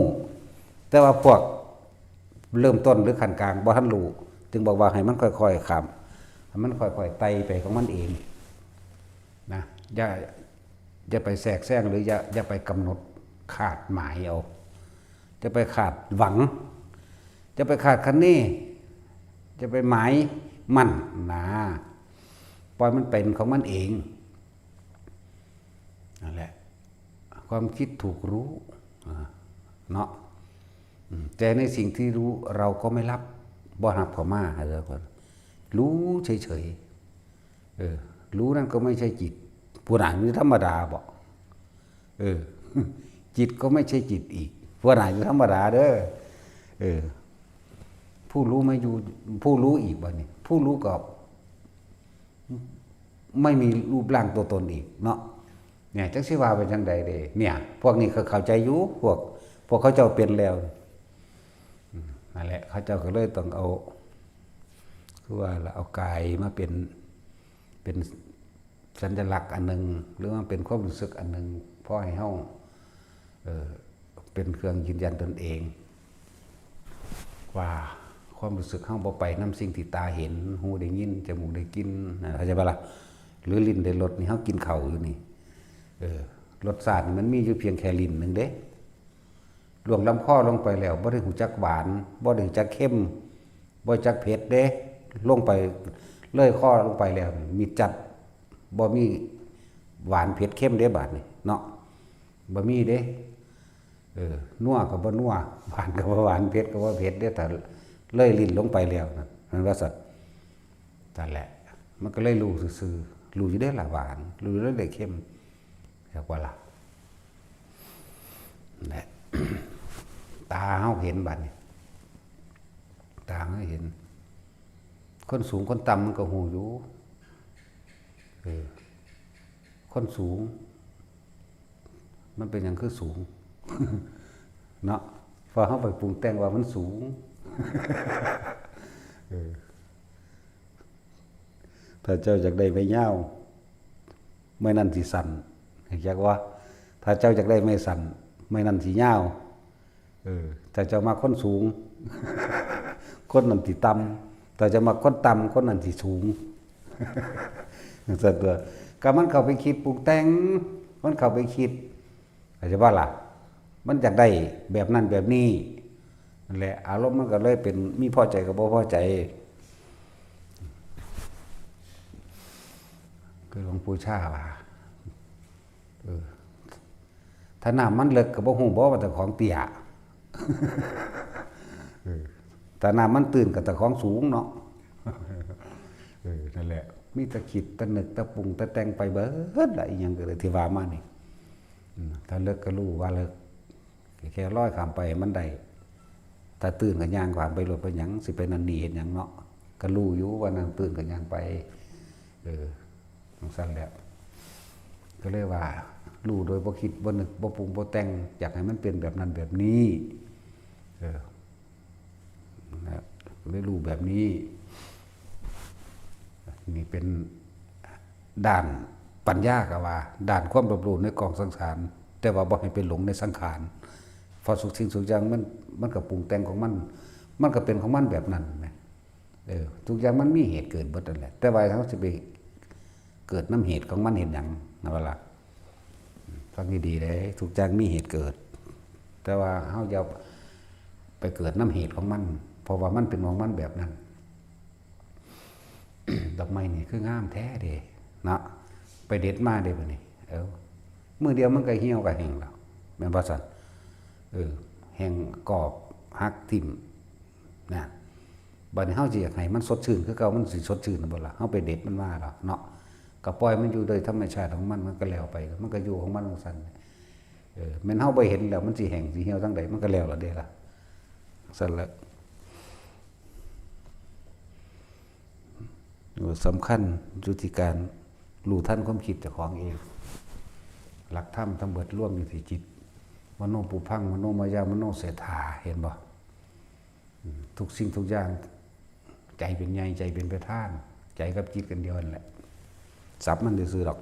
แต่ว่าพวกเริ่มต้นหรือขั้นกลางบ่ทันรู้จึงบอกว่าให้มันค่อยๆข้ามให้มันค่อยๆไต่ไปของมันเองนะอย่าไปแทรกแซงหรืออย่าไปกำหนดขาดหมายเอาจะไปขาดหวังจะไปขาดคันนี้จะไปหมายมั่นนะปล่อยมันเป็นของมันเองนั่นแหละความคิดถูกรู้เนาะแต่ในสิ่งที่รู้เราก็ไม่รับบ่หับเข้ามาอะไรก่อนรู้เฉยๆรู้นั่นก็ไม่ใช่จิตผู้หนานี่ธรรมดาบอกจิตก็ไม่ใช่จิตอีกผู้หนาอยู่ธรรมดาเด้อผู้รู้ไม่อยู่ผู้รู้อีกบ่นี่ผู้รู้ก็ไม่มีรูปร่างตัวตนอีกเนาะเนี่ยจักสิว่าเป็นจังใดเด้เนี่ยพวกนี้เขาเข้าใจอยู่พวกเขาเจ้าเป็นแล้วนั่นแหละเขาเจ้าก็เลยต้องเอาคือว่าเราเอากายมาเป็นสัญลักษณ์อันหนึ่งหรือว่าเป็นความรู้สึกอันหนึ่งพอให้เฮาเป็นเครื่องยืนยันตนเองว่าความรู้สึกเฮาบ่ไปนำสิ่งที่ตาเห็นหูได้ยินจมูกได้กลิ่นเข้าใจบ่ล่ะหรือลิ้นได้รสนี่เฮากินข้าวอยู่นี่รสชาติมันมีอยู่เพียงแค่ลิ้นนึงเด้ล่วงลำคอลงไปแล้วบ่ได้หูจักหวานบ่ได้หูจักเค็มบ่จักเผ็ดเด้ลงไปเลยคอลงไปแล้วมีจัดบ่มีหวานเผ็ดเค็มเด้บาดนี่เนาะบ่มีเด้นัวก็บ่นัวหวานก็บ่หวานเผ็ดก็บ่เผ็ดเด้แต่เลยลิ้นลงไปแล้วนั่นว่าสัตว์นั่นแหละมันก็เลยรู้ซื่อๆรู้อยู่ได้ล่ะหวานรู้อยู่ได้เค็มเรียกว่าล่ะนั่นแหละ ตาเฮาเห็นบัดนี้ตาเฮาเห็นคนสูงคนต่ำมันก็ฮู้อยู่คนสูงมันเป็นอย่างคือสูง เนาะพอเขาไปปรุงแต่งว่ามันสูง ถ้าเจ้าอยากได้ไม่เง่าไม่นั่นสิสั่นอยากว่าถ้าเจ้าอยากได้ไม่สั่นไม่นั่นสิเง่าถ้าเจ้ามาคนสูง คนนั่นสิต่ำแต่จะมาคนต่ำคนนั่นสิสูง สัตว์ตัวก็มันเข้าไปคิดปรุงแต่งมันเข้าไปคิดอาจจะว่าล่ะมันอยากได้แบบนั้นแบบนี้นั่นแหละอารมณ์มันก็เลยเป็นมีพอใจกับบ่พอใจคือหลวงปู่ชาว่าถ้าน้ำมันเลิกกับบ่ฮู้บ่ว่าแต่ของเตี้ยแต่น้ำมันตื่นกับแต่ของสูงเนาะนั่นแหละมีแต่คิดแต่นึกแต่ปรุงแต่แต่งไปเบิดอะไรอย่างก็เลยที่ว่ามานี่ถ้าเลิกก็รู้ว่าเลิกแค่ร้อยข้ามไปมันได้ถ้าตื่นกับย่างความไปหลดไปหยังสิไปนันนี่เห็นหยังเนาะก็รู้อยู่ว่านั่งตื่นกับย่างไปต้องสั้นแล้วก็เลยว่ารู้โดยบ่คิดบ่นึกบ่ปรุงบ่แต่งอยากให้มันเป็นแบบนั้นแบบนี้นะเลยรู้แบบนี้นี่เป็นด้านปัญญาก็ว่าด้านความรับรู้ในกองสังขารแต่ว่าบ่ให้ไปหลงในสังขารพอสุขสิ่งสุขอย่างมันก็ปรุงแต่งของมันก็เป็นของมันแบบนั้นแหมทุกอย่างมันมีเหตุเกิดหมดนั่นแหละแต่ว่าเขาสิไปเกิดน้ำเหตุของมันเห็นหยังนะว่าล่ะฟังดีๆเลยทุกอย่างมีเหตุเกิดแต่ว่าเฮาอย่าไปเกิดน้ำเหตุของมันเพราะว่ามันเป็นของมันแบบนั้น ดอกไม้นี่คืองามแท้เด้เนาะไปเด็ดมาเด้บัดนี้มื้อเดียวมันก็เหี่ยวก็แห้งแล้วแม่นบ่ซั่นแห้งกรอบหักทิ่มนะบัดนี้เฮาสิอยากให้มันสดชื่นคือเก่ามันสิสดชื่นบ่ล่ะเฮาไปเด็ดมันมาแล้วเนาะก็ปล่อยมันอยู่โดยธรรมชาติของมันก็แล้วไปมันก็อยู่ของมันจังซั่นแม่นเฮาบ่เห็นแล้วมันสิแห้งสิเหี่ยวจังใดมันก็แล้วล่ะเด้ล่ะซั่นแหละสำคัญอยู่ที่การรู้ทันความคิดเจ้าของเองหลักธรรมทั้งเบิดร่วมอยู่ที่จิตมโนปุพังมโนมายามโนเสถาเห็นบ่ ทุกสิ่งทุกอย่างใจเป็นใหญ่ใจเป็นประธานใจกับจิตกันเดียวนั่นแหละสับมันซื่อๆดอก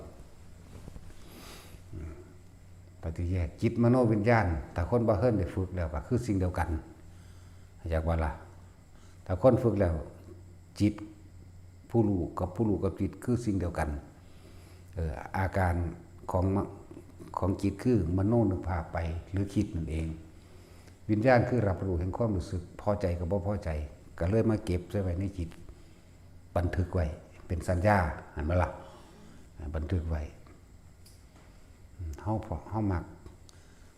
ปฏิแยกจิตมโนวิญญาณถ้าคนบ่เฮิรนได้ฝึกแล้วก็คือสิ่งเดียวกันอยากว่าล่ะถ้าคนฝึกแล้วจิตผู้รู้กับจิตคือสิ่งเดียวกันอาการของจิตคือมโนนึกภาพไปหรือคิดนั่นเองวิญญาณคือรับรู้เห็นความรู้สึกพอใจกับบ่พอใจก็เลยมาเก็บไว้ในจิตบันทึกไว้เป็นสัญญาเห็นไหมล่ะบันทึกไว้เฮามัก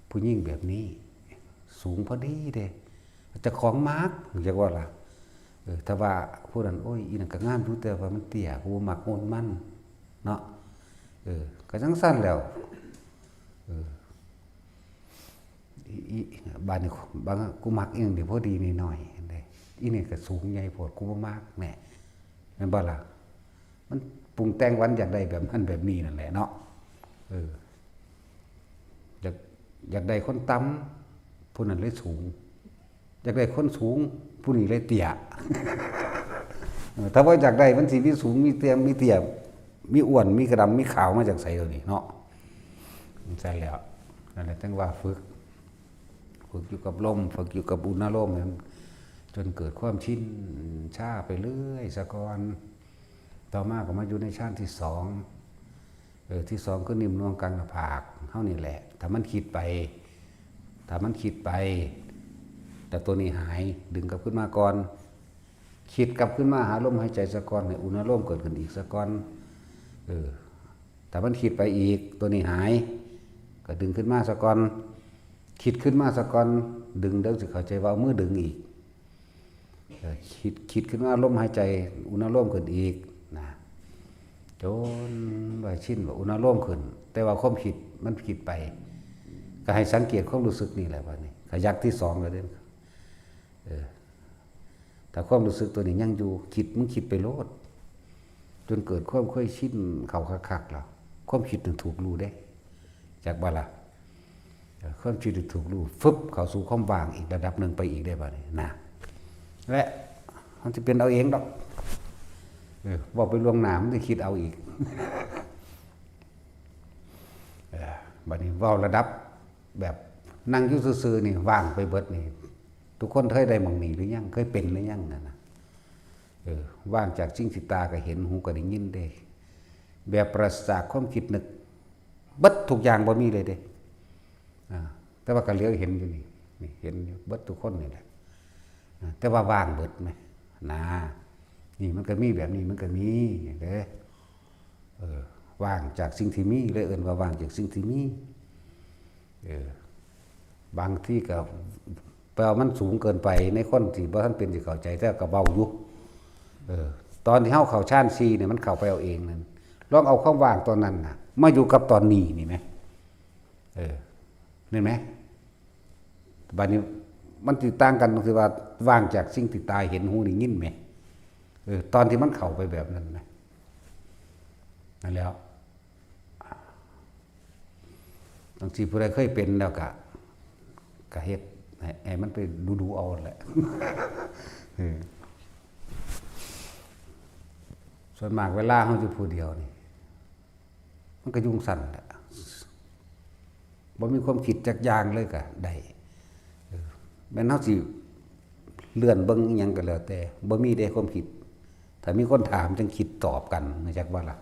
ผู้หญิงแบบนี้สูงพอดีเด้จะของมาร์กเรียกว่าล่ะถ้าว่าผู้นั้นโอ้ยอีนั่นก็งามอยู่แต่ว่ามันเตี้ยกูมักโอนมันเนาะก็จังสั้นแล้วบ้านนี่บางกูมักอีหยังเดี๋ยวพอดีนิดหน่อยอีนี่ก็สูงใหญ่โพดกูบ่มักแหน่แม่นบ่ล่ะมันปรุงแต่งวันอยากได้แบบนั้นแบบนี้นั่นแหละเนาะอยากได้คนต่ำผู้นั้นเลยสูงอยากได้คนสูงผู้นี้เลยเตี้ยถ้าว่าอยากได้มันสิมีสูงมีเตี้ยมีอ้วนมีกระดำมีขาวมาจากไสตัวนี้เนาะใช่แล้วนั่นแหละตั้งว่าฝึกอยู่กับลมฝึกอยู่กับอุณโลมจนเกิดความชินชาไปเรื่อยสะก่อนต่อมาก็มาอยู่ในชั้นที่สองที่สองก็นิ่มนวลกลางหน้าผากเท่านี้แหละถ้ามันคิดไปแต่ตัวนี้หายดึงกลับขึ้นมาก่อนคิดกลับขึ้นมาหาลมหายใจสะก่อนในอุณโลมเกิดขึ้นอีกสะก่อนแต่มันคิดไปอีกตัวนี้หายก็ดึงขึ้นมาสะก่อนคิดขึ้นมาสะก่อนดึงเดี๋ยวจะเข้าใจว่ามือดึงอีกคิดขึ้นมาลมหายใจอุณโลมขึ้นอีกนะจนว่าชินว่าอุณโลมขึ้นแต่ว่าความคิดมันคิดไปก็ให้สังเกตความรู้สึกนี่แหละว่านี่ขยักที่สองเลยเด้แต่ความรู้สึกตัวนี้ยังอยู่มึงคิดไปโลดจนเกิดความค่อยชินเข่าคักๆแล้วความคิดถึงถูกรู้ได้จากบาละความคิดถึงถูกรู้ฟึบเข้าสู่ความว่างอีกระดับหนึ่งไปอีกได้บ้านี่นะและมันจะเป็นเอาเองดอกบอกไปลวงหนามจะคิดเอาอีกบัดนี้ว่าระดับแบบนั่งอยู่ซื่อๆนี่ว่างไปเบิดนี่ทุกคนเคยได้มั่งนี่หรือยังเคยเป็นหรือยังนะว่างจากสิ่งที่ตาก็เห็นหูก็ได้ยินได้แบบปราศจากความคิดนึกเบิดทุกอย่างบ่มีเลยเด้แต่ว่าก็เหลือเห็นอยู่นี่เห็นเบิดทุกคนนี่แหละแต่ว่าว่างเบิดไหมนะนี่มันก็มีแบบนี้มันก็มีเด้ว่างจากสิ่งที่มีเลยเอิ้นว่าว่างจากสิ่งที่มีบางที่ก็แปลว่ามันสูงเกินไปในคนที่บ่ทันเป็นสิเข้าใจแต่ก็เบาอยู่ตอนที่เฮาเข้าฌาน4เนี่ยมันเข้าไปเอาเองนั่นลองเอาความว่างตอนนั้นน่ะมาอยู่กับตอนนี้นี่มั้ยเห็นมั้ยบัดนี้มันสิต่างกันตรงที่ว่าว่างจากสิ่งที่ตาเห็นหูได้ยินมั้ยตอนที่มันเข้าไปแบบนั้นมั้ยนั่นแล้วบางทีผู้ใดเคยเป็นแล้วก็เฮ็ดให้มันไปดูเอาแหละส่วนมากเวลาเฮาอยู่ผู้เดียวนี่มันก็ยุ่งสั่นแหละบ่มีความคิดจักอย่างเลยก็ได้แม้นเฮาสิเลื่อนเบิ่งอิหยังก็แล้วแต่บ่มีได้ความคิดถ้ามีคนถามจังคิดตอบกันจักว่าล่ะ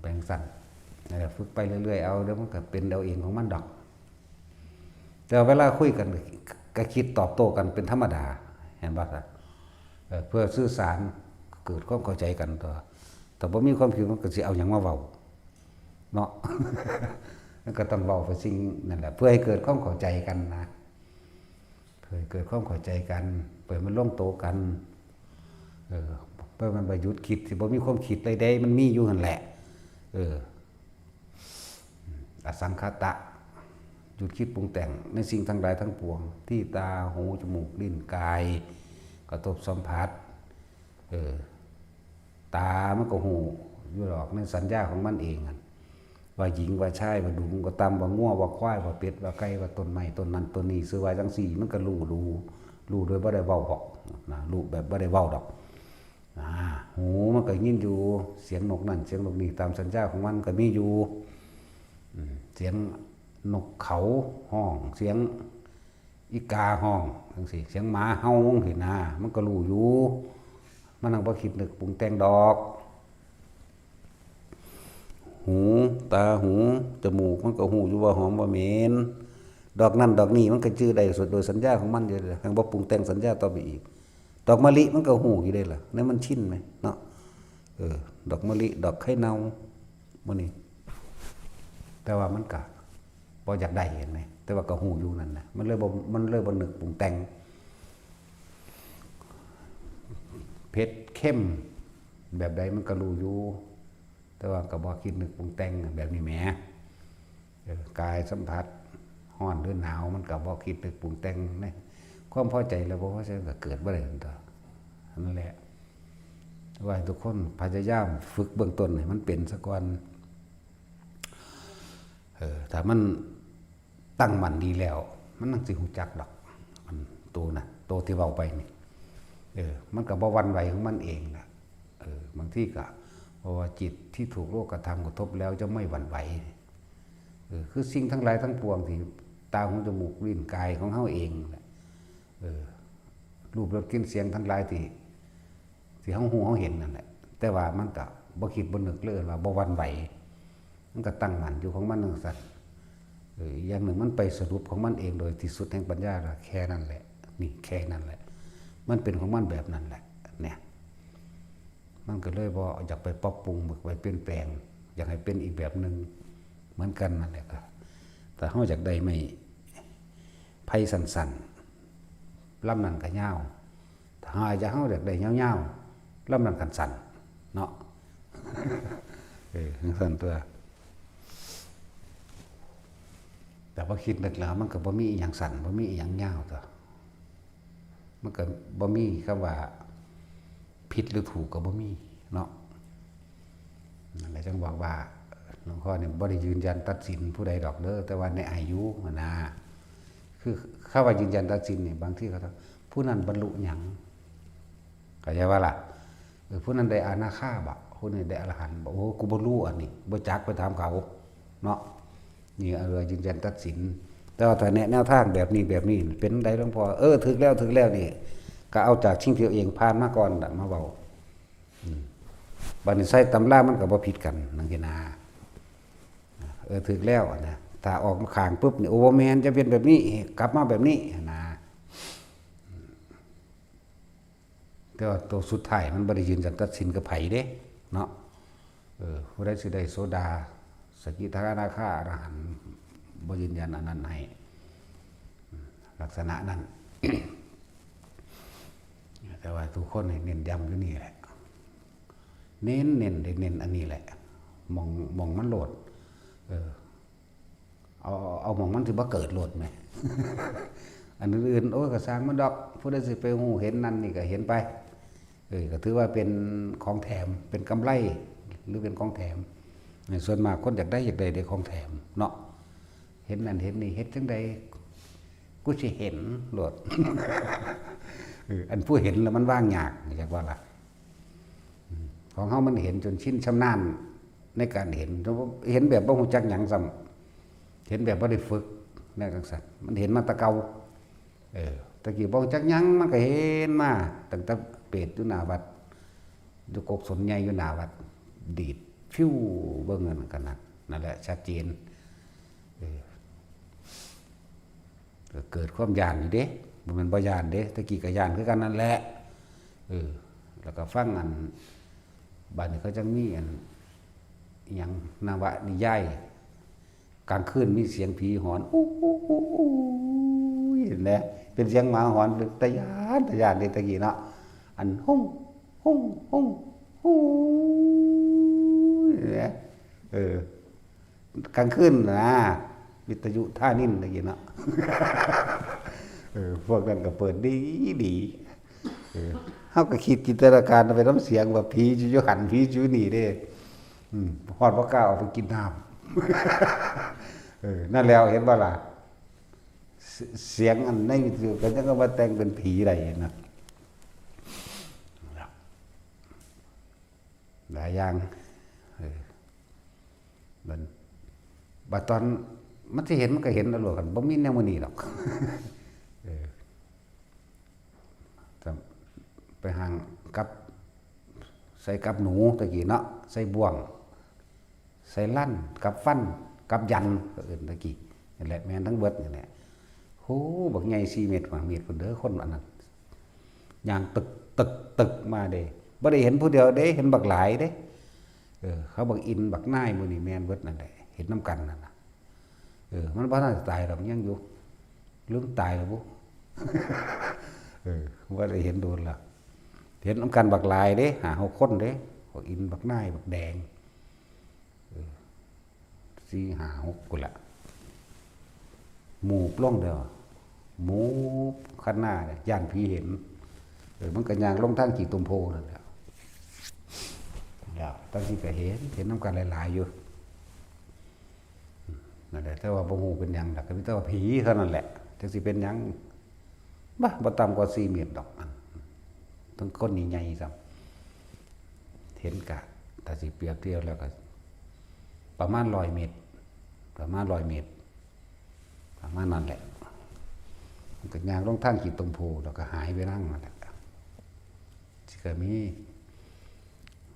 แปลงสั่นนั่นแหละฝึกไปเรื่อยๆเอาเดี๋ยวมันก็เป็นเอาเองของมันดอกแต่เวลาคุยกันก็คิดตอบโต้กันเป็นธรรมดาเห็นบ่ล่ะเพื่อสื่อสารเกิดความเข้าใจกันต่อแต่บ่มีความคิดมันก็สิเอาหยังมาเว้าเนาะ มันก็ต้องเว้าไปสิ่งนั่นแหละเพื่อให้เกิดความเข้าใจกันนะเพื่อให้เกิดความเข้าใจกันเพื่อมันลงโตกันเพื่อมันบ่หยุดคิดสิบ่มีความคิดใดๆมันมีอยู่นั่นแหละอสังขตะหยุดคิดปรุงแต่งในสิ่งทั้งหลายทั้งปวงที่ตาหูจมูกลิ้นกายกระทบสัมผัสตามันก็หูอยู่หรอกในสัญญาของมันเองว่าหญิงว่าชายว่าดุงว่าตำว่าง่วว่าควายว่าเป็ดว่าไก่ว่าต้นไม้ต้นนั้นต้นนี้ซื้อไว้จังสี่มันก็รู้ รู้โดยบ่ได้เว้าบอกนะรู้แบบบ่ได้เว้าดอกหูมันก็ยินอยู่เสียงนกนั่นเสียงนกนี่ตามสัญญาของมันก็มีอยู่เสียงนกเขาห้องเสียงอีกาห้องจังซี่เสียงหมาเห่าเห็นมันก็รู้อยู่มันนั่งบ่คิดนึกปรุงแต่งดอกหูตาหูจมูกมันก็หูอยู่ว่าหอมว่าเหม็นดอกนั่นดอกนี้มันก็ชื่อได้โดยสัญญาของมันอยู่เลยทางบ่ปรุงแต่งสัญญาต่อไปอีกดอกมะลิมันก็หูอยู่ได้ล่ะนั่นมันชินไหมเนาะดอกมะลิดอกไข่เน่ามื้อนี้แต่ว่ามันก็บ่อยากได้เห็นไหมแต่ว่าก็หูอยู่นั่นน่ะมันเลยบ่นึกปรุงแต่งเผ็ดเข้มแบบใดมันก็รู้อยู่แต่ว่าก็บ่คิดนึกปรุงแต่งแบบนี้แหมกายสัมผัสร้อนหรือหนาวมันก็บ่คิดนึกปรุงแต่งนะความพอใจแล้วบ่พอใจก็เกิดบ่ได้นั่นแหละว่าทุกคนพยายามฝึกเบื้องต้นให้มันเป็นซะก่อนถ้ามันตั้งมั่นดีแล้วมันนั่งสิฮู้จักดอกมันโตที่เว้าไปนี่มันก็บ่หวั่นไหวของมันเองล่ะบางทีก็เพราะว่าจิตที่ถูกโลกธรรมกระทบแล้วจะไม่หวั่นไหวคือสิ่งทั้งหลายทั้งปวงที่ตาหูจมูกลิ้นกายของเฮาเองแหละรูปรสกลิ่นเสียงทั้งหลายที่เฮาฮู้เฮาเห็นนั่นแหละแต่ว่ามันก็บ่คิดบ่นึกเลยว่าบ่หวั่นไหวมันก็ตั้งมั่นอยู่ของมันจังซั่นอย่างหนึ่งมันไปสรุปของมันเองโดยที่สุดแห่งปัญญาแค่นั้นแหละนี่แค่นั้นแหละมันเป็นของมันแบบนั้นแหละเนี่ยมันก็เลยบ่อยากไปปรับปรุงไปเปลี่ยนแปลงอยากให้เป็นอีกแบบนึงเหมือนกันนั่นแหละครับแต่เฮาอยากได้ไม่ไผสั้นๆลำนั้นก็ยาวถ้าเฮาอยากได้ยาวๆลำนั้นก็สั้นเนาะสั้นตัวแต่ว่าคิดนึกแล้วมันก็บ่มีอีหยังสั้นบ่มีอีหยังยาวตัวมันก็บ่มีคำว่าผิดหรือถูกก็บ่มีเนาะนั่นแหละจังบอกว่าหลวงพ่อเนี่ยบ่ได้ยืนยันตัดสินผู้ใดดอกเด้อแต่ว่าในอายุนะคือเข้าว่ายืนยันตัดสินนี่บางทีเขาผู้นั้นบรรลุหยังเข้าใจว่าล่ะผู้นั้นได้อนาคาบ่ผู้นี้ได้อรหันต์บ่โอ้กูบ่รู้อันนี้บ่จักไปถามเขาเนาะนี่ยืนยันตัดสินแต่ว่าถ้าแนวทางแบบนี้เป็นได้หลวงพ่อถึกแล้วนี่ก็เอาจากสิ่งที่ตัวเองผ่านมาก่อนมาเว้าบัดนี้ใส่ตำรามันก็บ่ผิดกันนังซี่นะถึกแล้วนะถ้าออกมาข้างปุ๊บนี่โอ้แม่นจะเป็นแบบนี้กลับมาแบบนี้นะแต่ว่าตัวสุดท้ายมันบ่ได้ยืนยันตัดสินกับไผเด้เนาะผู้ใดสิได้โสดาสกิทานาคาอรหันต์บ่ยืนยันอันนั้นให้ลักษณะนั้น แต่ว่าทุกคนให้เน้นย้ำอยู่นี่แหละเน้นอันนี้แหละมองมันโหลดเอามองมันสิบ่เกิดโหลดไหม อันอื่นโอ้ยก็สร้างมันดอกผู้ใดสิไปฮู้เห็นนั่นนี่ก็เห็นไปก็ถือว่าเป็นของแถมเป็นกำไรหรือเป็นของแถมส่วนมากคนอยากได้ได้ของแถมเนาะเห็นนั่นเห็นนี่เฮ็ดจังใดกูสิเห็นโหลด อันผู้เห็นแล้วมันว่างยากอยากว่าล่ะของเฮามันเห็นจนชินชำนาญในการเห็นแบบบ่ฮู้จักหยังซ้ำเห็นแบบบ่ได้ฝึกแนวจังซั่นมันเห็นมาแตะเก่าตะกี้บ่ฮู้จักหยังมันก็เห็นมาตั้งแต่เป็ดอยู่หน้าวัดอยู่กกสนใหญ่อยู่หน้าวัดดีดฟิวเบิ่งกันนั่นแหละชัดเจนก็เกิดความย้านอยู่เด้บ่แม่นบ่ย้านเด้ตะกี้ก็ย้านคือกันนั่นแหละแล้วก็ฟังอันบัดนี้เขาจังมีอันอิหยังนวนิยายกลางคืนมีเสียงผีหอนอู้เห็นแหละเป็นเสียงหมาหอนตะยานเด้ตะกี้เนาะอันฮู้เนี่ยกลางคืนนะวิทยุท่านิ่นตะกี้เนาะพวกนั้นก็เปิดดีเฮาก็คิดจินตนาการไปน้ำเสียงว่าผีอยู่หันผีอยู่นี่เด้ฮอดบ่กล้าออกไปกินน้ำนั่นแล้วเห็นบ่ล่ะ เสียงอันในอยู่กันจังก็ว่าแต่งเป็นผีได้นะหลายอย่างมันบัดตอนมันสิเห็นมันก็เห็นตลอดกันบ่มีแนวมื้อนี้หรอกไปห่างกับใส่กับหนูตะกี้เนาะใส่บ่วงใส่ลั่นกับฟันกับยันก็เอิ้นตะกี้นั่นแหละแม่นทั้งเบิดนี่แหละโหบักใหญ่4 เมตร5 เมตรพุ่นเด้อคนอันนั้นย่างตึกมาเด้บ่ได้เห็นผู้เดียวเด้เห็นบักหลายเด้เขาบักอินบักนายมื้อนี้แม่นเบิดนั่นแหละเห็นนํกันนั่นน่ะมันบ่น่าจะตายดอกยังอยู่ลืมตายแล้วบ่บ่ได้เห็นโดนล่ะเห็นนํกันบักหลายเด้5 6คนเด้บักอินบักนายบักแดง4 5 6พุ่นล่ะหมู่ปล้องเด้อหมู่คันหน้าเนี่ยย่านผีเห็นมันก็ย่างลงทางกี่ตุ่มโพนั่นแหละแล้วตอนที่ก็เห็นนํกันหลายๆอยู่นั่นแหละแต่ว่าบ่ฮู้เป็นหยังดอกก็มีแต่ว่าผีเท่านั้นแหละจังสิเป็นหยังบ่ต่ำกว่า4 เมตรดอกมันต้องคนใหญ่ๆซ้ำเห็นกะถ้าสิเปรียบเทียบแล้วก็ประมาณ100 เมตรประมาณ100 เมตรประมาณนั้นแหละมันก็ย่างลงทางกี่ตุ่มโพแล้วก็หายไปนั่งนั่นแหละสิก็มี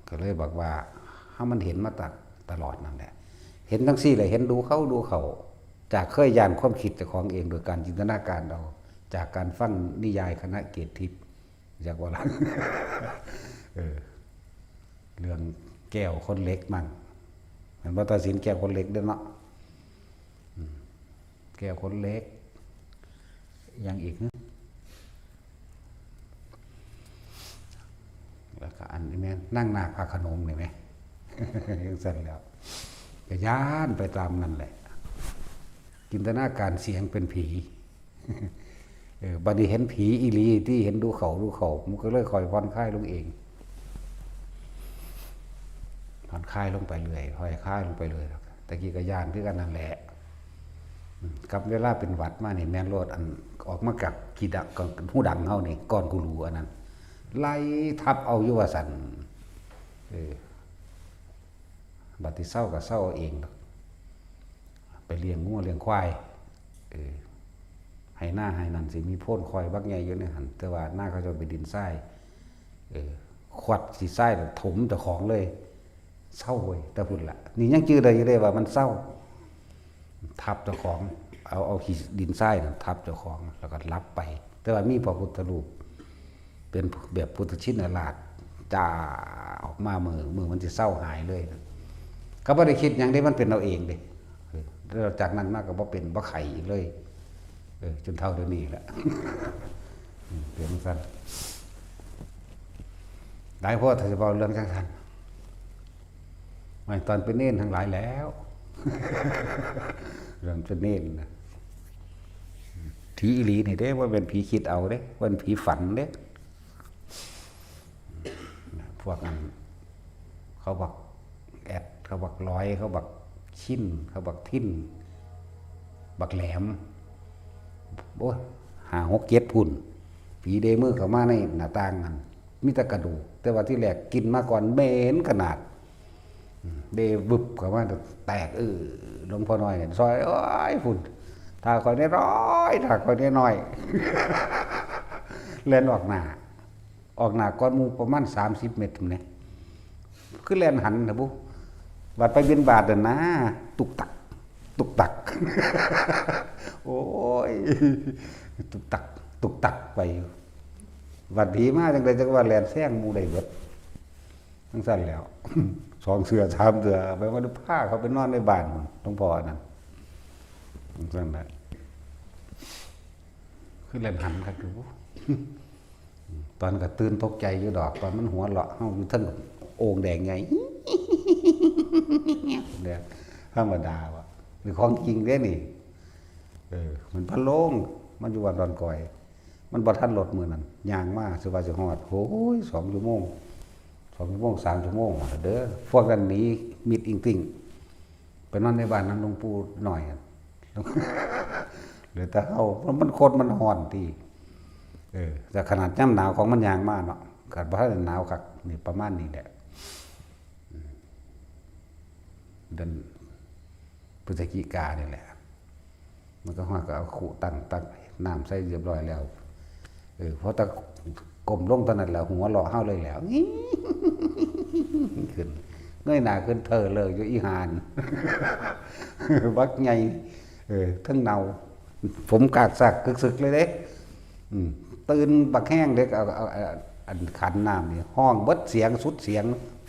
ก็เลยบอกว่าเฮามันเห็นมาตลอดนั่นแหละเห็นทั้งสี่เลยเห็นดูเขาจากเคยย่านความคิดเจ้าของเองโดยการจินตนาการเราจากการฟังนิยายคณะเกตทิพย์จากว่าละเรื่องแก้วคนเล็กมั่งเหมือนว่าตัดสินแก้วคนเล็กเด้อเนาะแก้วคนเล็กยังอีกนะแล้วก็อันนี้แม่นั่งหน้าพระโขนงนี่ไหมยังสั่นแล้วก็ย่านไปตามนั่นแหละจินตนาการเสียงเป็นผีบัดนี้เห็นผีอีหลีที่เห็นดูเขามันก็เลยคอยผ่อนคลายลงเองผ่อนคลายลงไปเรื่อยค่อยคลายลงไปเลยตะกี้ก็ย่านคือกันนั่นแหละกับเวลาเป็นหวัดมานี่แม่นโลดอันออกมากับกีดักกับหูดังเฮานี่ก้อนกูรู้อันนั้นไล่ทับเอาอยู่ว่าสั่นบัดที่เศร้าก็เศร้าเองไปเลี้ยงงัวเลี้ยงควายให้หน้าให้นั่นสิมีโพ่นคอยบักใหญ่อยู่ในหันแต่ว่าหน้าเขาจะไปดินทรายขวัดสิทรายถมแต่ของเลยเศร้าเว้ยแต่พุ่นละนี่ยังจื้อได้อยู่เลยว่ามันเศร้าทับเจ้าของเอาขี้ดินทรายทับเจ้าของแล้วก็รับไปแต่ว่ามีพระพุทธรูปเป็นแบบพุทธชินราชจ่าออกมามือมันจะเศร้าหายเลยก็ไม่ได้คิดอย่างนี้มันเป็นเราเองเด้แล้วจากนั้นมากก็บ่เป็นบ่ไข่เลยจนเท่าเดี๋ยวนี้แหละเรื่องสั้นได้พ่อถ้าจะบอกเรื่องสั้นไม่ตอนเป็นเน้นทั้งหลายแล้วเรื่องเป็นเน้นนะผีอีหลีนี่เด้ว่าเป็นผีคิดเอาเด้ว่าเป็นผีฝันเด้พวกนั้นเขาบอกแอดเขาบอกร้อยเขาบอกชิ้นเขาบอกทิ้นบักแหลมโอ้ย5 6 7พุ่นผีเดมือเข้ามาในหน้าต่างนั่นมีแต่กระดูกแต่ว่าที่แรกกินมาก่อนเหม็นขนาดเดบึบเข้ามาแตกหลวงพ่อน้อยเนี่ยซอยโอ้ยพุ่นถ้าคอยได้ร้อยถ้าคอยได้น้อยเล่นออกหน้าก้อนมูประมาณ30 เมตรเนี่ยคือเล่นหันนะบุ๊บัดไปบิณฑบาตน่ะนะตุกตักโอ้ยตุกตักไปบัดผีมาจังได๋จังว่าแล่นแซงหมู่ได้เบิดจังซั่นแล้ว2 เสือ3 เสือไปว่าผ้าเขาไปนอนในบ้านหลวงพ่อนั่นจังซั่นน่ะคือเล่นหันครับอยู่ตอนก็ตื่นตกใจอยู่ดอกตอนมันหัวเราะเฮาอยู่เทิงโอ่งแดงใหญ่เนี่ยธรรมดาว่ะหรือของจริงเด้นี่มันพะโล่งมันอยู่วัดดอนกอยมันบ่ทันรถมื้อนั้นย่างมาสิว่าสิฮอดโอ้ย2 ชั่วโมง3 ชั่วโมงเด้อพวกนั้นหนีมิดอิงติ่งไปนอนในบ้านนั้นหลวงปู่หน่อย หรือแต่เฮามันคนมันฮ้อนที่แต่ขนาดย่ำหนาวของมันยางมากเนาะกัดบ่ทันหนาวคักนี่ประมาณนี้แหละเดือนพฤศจิกานี่แหละมันก็ฮอดก็เอาขู่ตั้งน้ำใส่เรียบร้อยแล้วเพราะตะก้มลงตอนนั้นแล้วหัวเราะเฮาเลยแล้วขึ้นเงยหน้าขึ้นเธอเลยอยู่อีหานบักใหญ่ทั้งเนาผมกากสักกึกซึกเลยเด้ตื่นบักแห้งเด็กเอาอันขันน้ำนี่ห้องเบิดเสียงสุดเสียง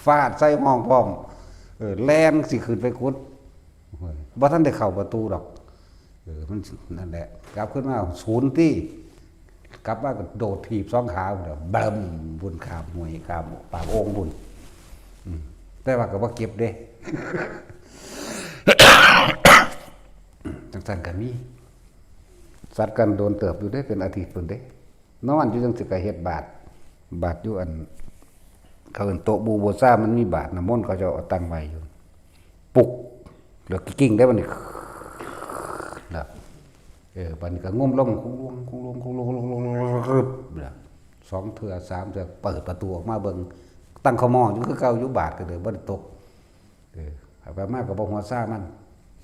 ฟาดใส่ห้องพร้อมแล่นสิขึ้นไปคุดบ่ทันได้เข้าประตูดอกมันนั่นแหละกลับขึ้นมาศูนย์ที่กลับมาก็โดดถีบสองขาเดี๋ยวบึ้มบุญขาบหวยขาบปากโอ่งบุญแต่ว่าก็บ่เก็บเด้ จังซั่นก็มีสัตว์กันโดนเติบอยู่ได้เป็นอาทิตย์พุ่นเด้นอนอยู่จังสิก็เฮ็ดบาตรอยู่อันเขาเอิ้นโต๊ะบูโบซ่ามันมีบาตรน้ำมนต์เขาจะเอาตั้งไว้อยู่ปุกแล้วกิ้งได้บัดนี้แล้วบัดนี้ก็งมลงคุงลงแล้ว2เทื่อ3เทื่อเปิดประตูออกมาเบิ่งตั้งขมออยู่คือเก่าอยู่บาตรก็เด้อบ่ได้ตกเอาไปมาก็บ่หัวซ่ามัน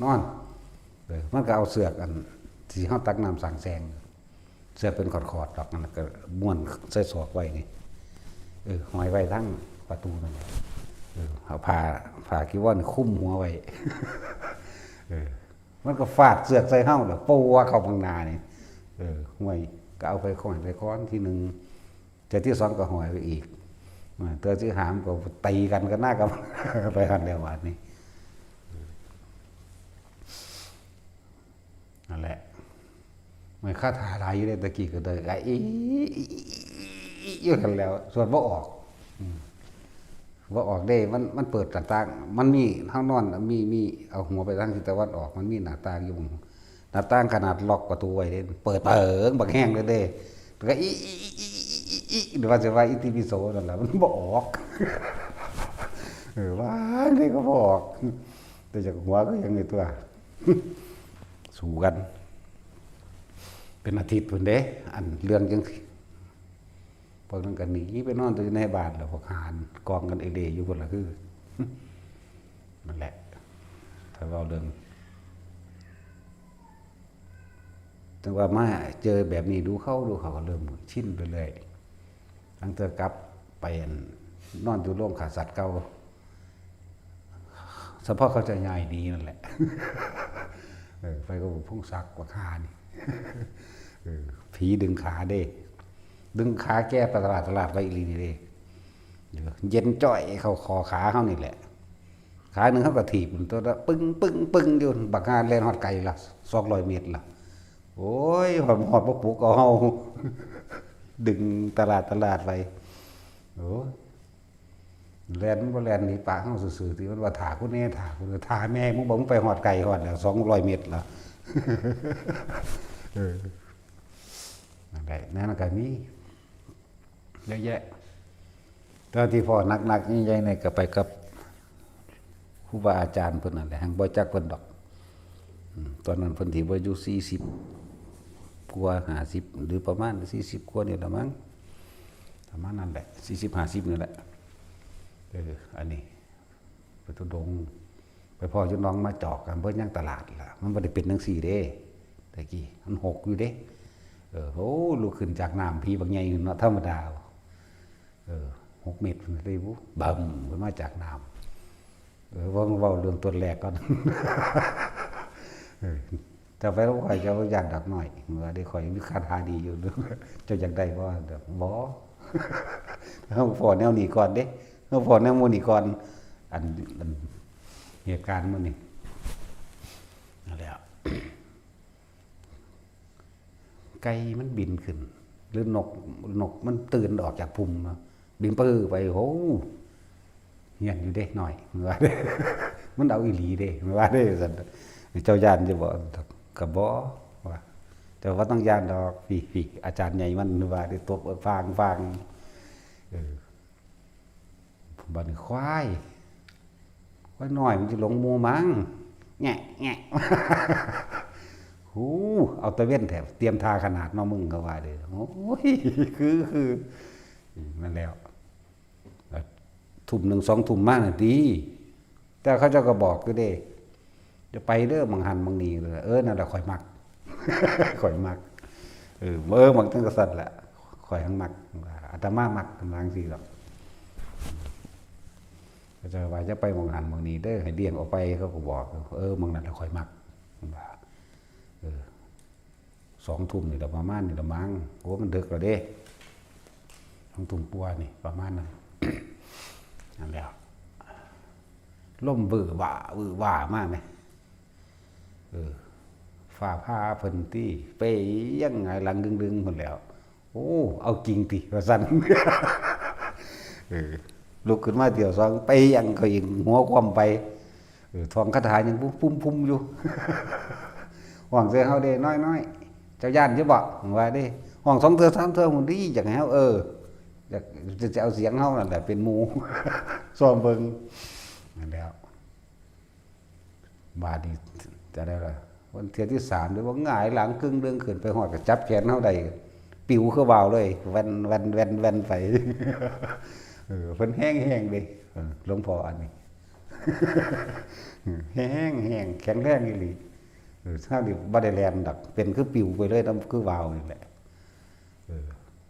นอนมันก็เอาเสือกอันที่เฮาตักน้ำสังแสงเสือกเป็นขอดๆดอกนั่นก็ม้วนใส่ศอกไว้นี่หอยไว้ทั้งประตูนั่นเอาผ้ากีวรคุ้มหัวไว้มันก็ฟาดเสือกใส่เฮาแล้วปูว่าเข้าข้างหน้านี่ห้วยก็เอาไปค้อนที่1แต่ที่2ก็หอยไปอีกเตือที่3ก็ตีกันหน้ากับไปหันแล้วบาดนี้นั่นแหละมันคาถาหลายอยู่เลยตะกี้ก็เลยไอ้อยู่กันแล้วส่วนบ่ออกได้มันเปิดหน้าต่างมันมีทางนอนมีเอาหัวไปทางทิศตะวันออกมันมีหน้าต่างอยู่หน้าต่างขนาดล็อกประตูไว้เด้เปิดบักแห้งเลยเด้ก็หรือว่าจะว่าอิติปิโสนั่นแหละมันบ่ออกว่านี่ก็บ่ออกแต่จากหัวก็ยังมีตัวสู้กันเป็นอาทิตย์พุ่นเด้อันเรื่องจังพวกนั้นก็หนีไปนอนอยู่ในบ้านแล้วพวกหานกองกันเอเดอยู่พุ่นล่ะคือนั่นแหละถ้าเราเรื่องแต่ว่ามาเจอแบบนี้ดูเขาก็เริ่มชินไปเลยตั้งแต่กลับไปนอนอยู่โรงฆ่าสัตว์เก่าเฉพาะเขาจะย้ายดีนั่นแหละไปก็พุ่งซักกว่าขานี่ผีดึงขาเด้ดึงขาแก้ตลาดไว้อีหลีนี่เด้เย็นจ้อยเข้าคอขาเฮานี่แหละขาหนึงเฮาก็ถีบตัวละปึ้งอยู่บักหาแล่นฮอดไกลละ200เมตรละโอ้ยฮอดบ่ปลุกเอาเฮาดึงตลาดไว้โอ้แล่นบ่แล่นหนีปากเฮาซื่อๆที่มันว่าถากูแน่ถาแม่มึงบ่มึงไปฮอดไกลฮอดแล้ว200เมตรละนั่นแหละนั่นก็มีเยอะแยะตอนที่พ่อนักๆใหญ่ๆนี่ก็ไปกับครูบาอาจารย์เพิ่นนั่นแหละหังบ่จักเพิ่นดอกตอนนั้นเพิ่นสิบ่อายุ40กว่า50หรือประมาณ40กว่านี่ล่ะมั้งประมาณนั้นแหละ40 50นี่แหละอันนี้ไปทุดงไปพ่ออยู่น้องมาจอกกันเพิ่นยังตลาดล่ะมันบ่ได้เป็นจังซี่เด้ตะกี้มันหกอยู่เด้โหลุกขึ้นจากน้ำพี่บางใหญ่เนาะธรรมดา6 เมตรเลยบุบึ้มขึ้นมาจากน้ำว่าเรื่องตัวแรกก่อนจะไปแล้วข่อยจะอยากดักหน่อยเมื่อได้ข่อยมีคาถาดีอยู่จะอยากได้บ่บ่เฮาพอแนวนี้ก่อนเด้เฮาพอแนวมื้อนี้ก่อนอันเหตุการณ์มื้อนี้นั่นแหละไก่มันบินขึ้นหรือนกมันตื่นออกจากพุ่มบินปื้อไปโหเฮียนอยู่เด้หน่อยว่าเด้มันเอาอีหลีเด้ว่าเด้ซั่นเจ้าย่านจะบ่ก็บ่ว่าแต่ว่าต้องย่านดอกพี่อาจารย์ใหญ่มันว่าได้ตบฟางบัดนี้ควายน้อยมันสิหลงหมู่มั้งแงะโห หูเอาตะเว้นแถบเตรียมทาขนาดน้องมึงก็ว่าเลยโอ้ยคือนั่นแล้วทุ่มหนึ่งสองทุ่มมากน่ะดีแต่เขาเจ้าก็บอกก็ได้จะไปเด้อมังหันมังนีเลยนั่นแหละข่อยมัก ข่อยมักมักตั้งกษัตริย์แหละข่อยทั้งมักอาตมามักกำลังสิหรอกก็จะว่าจะไปมังหันมังนีเด้อให้เดี่ยงออกไปเขาก็บอกมังนั่นแหละข่อยมัก2 ทุ่มนี่ละประมาณนี่ละมั้งโอ้มันดึกแล้วเด้2 ทุ่มปัวนี่ประมาณนั้น นั่นแล้วล่มบื้อว่ามากไหมฝ่าผ้าเพิ่นตี้ไปยังไงหลังดึงหมดแล้วโอ้เอาจริงติว่าสั่น ลุกขึ้นมาเดี๋ยวสองไปยังก็ยิงหัวความไปทองคาถายังพุ่มอยู่ หวังเสียเฮาเด้น้อยเจ้าย่านจะบอกว่าเด้ห้อง2 เทื่อ 3 เทื่อหุ่นดีอย่างเฮาอยากจะเอาเสียงเฮานั่นแหละเป็นหมู่ ซ้อมเบิ่งนั่นแล้วบาดนี้จะได้ล่ะวันเที่ยที่3หรือว่าหงายหลังครึ่งเรื่องขึ้นไปฮอดก็จับแขนเฮาได้ปิวคือว่าวเลยแว่นไป เพิ่นแห้งเด้หลวงพ่ออันนี้ แห้งแข็งแรงอีหลีถ้าดิบ่ได้แลนดอกเป็นคือปิวไปเลยนำคือว่าวนี่แหละ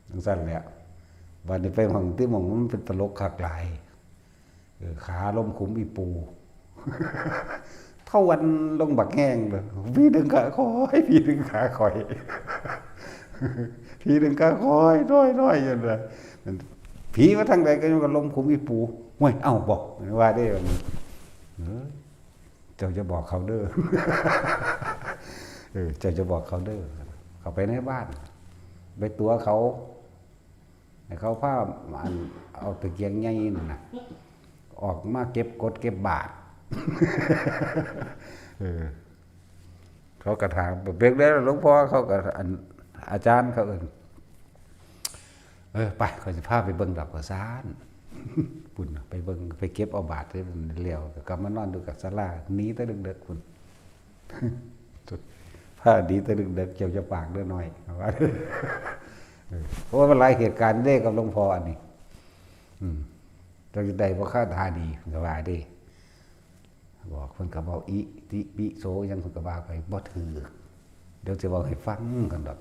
จังซั่นแหละบัดนี้ไปห้องที่หม่องมันเป็นตลกคักหลายขาล้มขุมอีปู เท่าวันลงบักแห้งเลยพี่ดึงขาคอยพี่ดึงขาคอย พี่ดึงขาคอยน้อยอย่างนั้นผีว่าทางใดก็ยังก็ล้มขุมอีปูห่วยเอ้าบอกว่าได้เจ้าจะบอกเขาเด้อ เจ้าจะบอกเขาเด้อเขาไปในบ้านไปตัวเขาให้เขาพาเอาตะเกียงใหญ่นั่นน่ะออกมาเก็บกดเก็บบาท เขากระถางเบิกได้หลวงพ่อเขาก็อาจารย์เขาไปเขาจะพาไปเบิ่งดอกกระสาน ปุ่นไปเบิ่งไปเก็บเอาบาทได้เลี้ยวกลับมานอนดูกับศาลาหนีแต่ดึกๆคุณผ้าดีแต่ดึกๆเกี่ยวจะปากเด้อน้อยว่าเพราะว่าหลายเหตุการณ์ได้กับหลวงพ่ออันนี้เราจะได้บ่ค่าทาดีก็ว่าดิบอกเพิ่นก็บอกอิติปิโสยังเพิ่นก็ว่าไปบ่ถือเดี๋ยวจะบอกให้ฟังกันดอก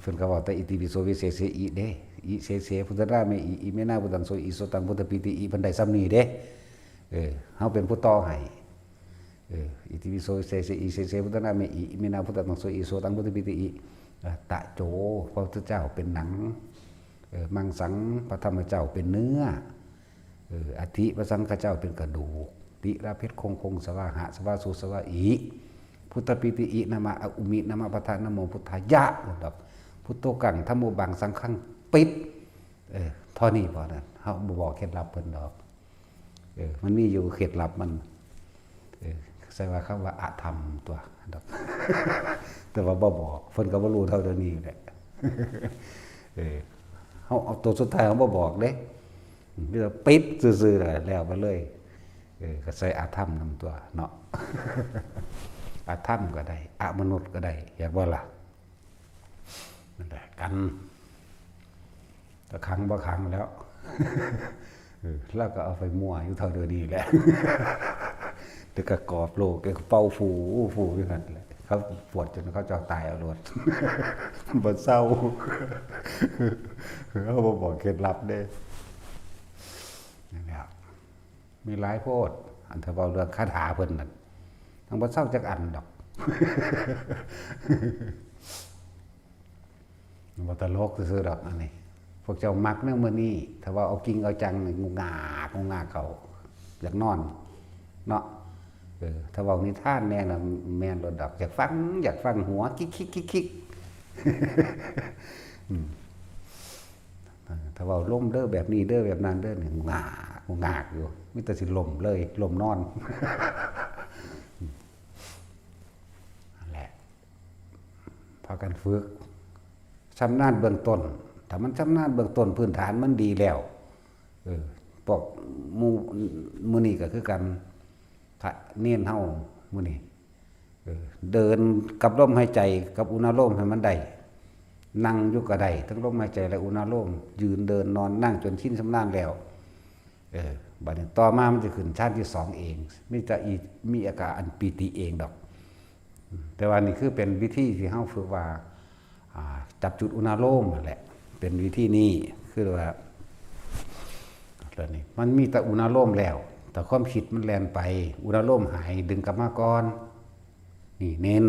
เพิ่นก็บอกแต่อิติปิโสวิเศษเสอิเด้อิเสเสพุทธราเมอิเมนาพุทธังโสอิโสตังพุทธปิติอิเพิ่นได้ซ้ำนี้เด้เฮาเป็นผู้ต่อให้อิติปิโสเสเสอิเสเสพุทธราเมอิเมนาพุทธังโสอิโสตังพุทธปิติอิตะโจพระพุทธเจ้าเป็นหนังมังสังพระธรรมเจ้าเป็นเนื้ออธิพระสังฆเจ้าเป็นกระดูกติระเพชรคงสวาหะสวาสุสวาอิพุทธปิติอินะมะอุมินะมะปะทะนะโมพุทธายะดอกพุทโธกังธัมโมบังสังฆังปิดเท่านี้พอนั้นเฮาบ่บอกเคล็ดลับเพิ่นดอกมันมีอยู่เคล็ดลับมันใส่ว่าคำว่าอะธรรมตัวดอก แต่ว่าบ่บอกเพิ่นก็บ่รู้เท่าเดี๋ยวนี้แหละ เฮาเอาตัวสุดท้ายเฮาบ่บอกเด้มีแต่ปิดซื่อๆแล้วไปเลยก็ใส่อะธรรมนำตัวเนาะ อะธรรมก็ได้อะมนุษย์ก็ได้อยากว่าล่ะนั่นแหละกันถ้าขังบ่ขังแล้ว แล้วก็เอาไปมั่วอยู่เท่าเดิมนี่แหละ แต่ก็กรอบโลกก็เป่าฟูอยู่นั่นแหละเขาปวดจนเขาจะตายเอารถ บ่เศร้า เขาบอกเคล็ดลับเด้นั่นแหละมีหลายโพดอันถ้าเว้าเรื่องคาถาเพิ่นนั่นทั้งบ่เศร้าจักอันดอก บ่ตลกซื่อๆดอกอันนี้พวกเจ้ามักเรื่องมื้อนี้ถ้าว่าเอาจริงเอาจังนี่งูงาเขาอยากนอนเนาะถ้าเว้านิทานแน่น่ะแม่นบ่ดอกอยากฟังหัวคิกถ้าเว้าล่มเด้อแบบนี้เด้อแบบนั้นเด้อนี่งูงาอยู่มีแต่สิล่มเลยล่มนอน นั่นแหละพากันฝึกชำนาญเบื้องต้นถ้ามันชำนาญเบื้องต้นพื้นฐานมันดีแล้วพวกมื้อนี้ก็คือกันเนียนเฮามื้อนี้ เดินกับลมหายใจกับอุณโลมให้มันได้นั่งอยู่ก็ได้ทั้งลมหายใจและอุณโลมยืนเดินนอนนั่งจนชินชำนาญแล้วบัดนี้ต่อมามันจะขึ้นชั้นที่สองเองไม่จะมีอาการอันปีติเองดอกแต่ว่านี่คือเป็นวิธีที่เฮาฝึกว่าจับจุดอุณโลมนั่นแหละเป็นวิธีนี้คือว่าแล้วนี่มันมีแต่อุณโลมแล้วแต่ความคิดมันแล่นไปอุณโลมหายดึงกลับมาก่อนนี่เน้น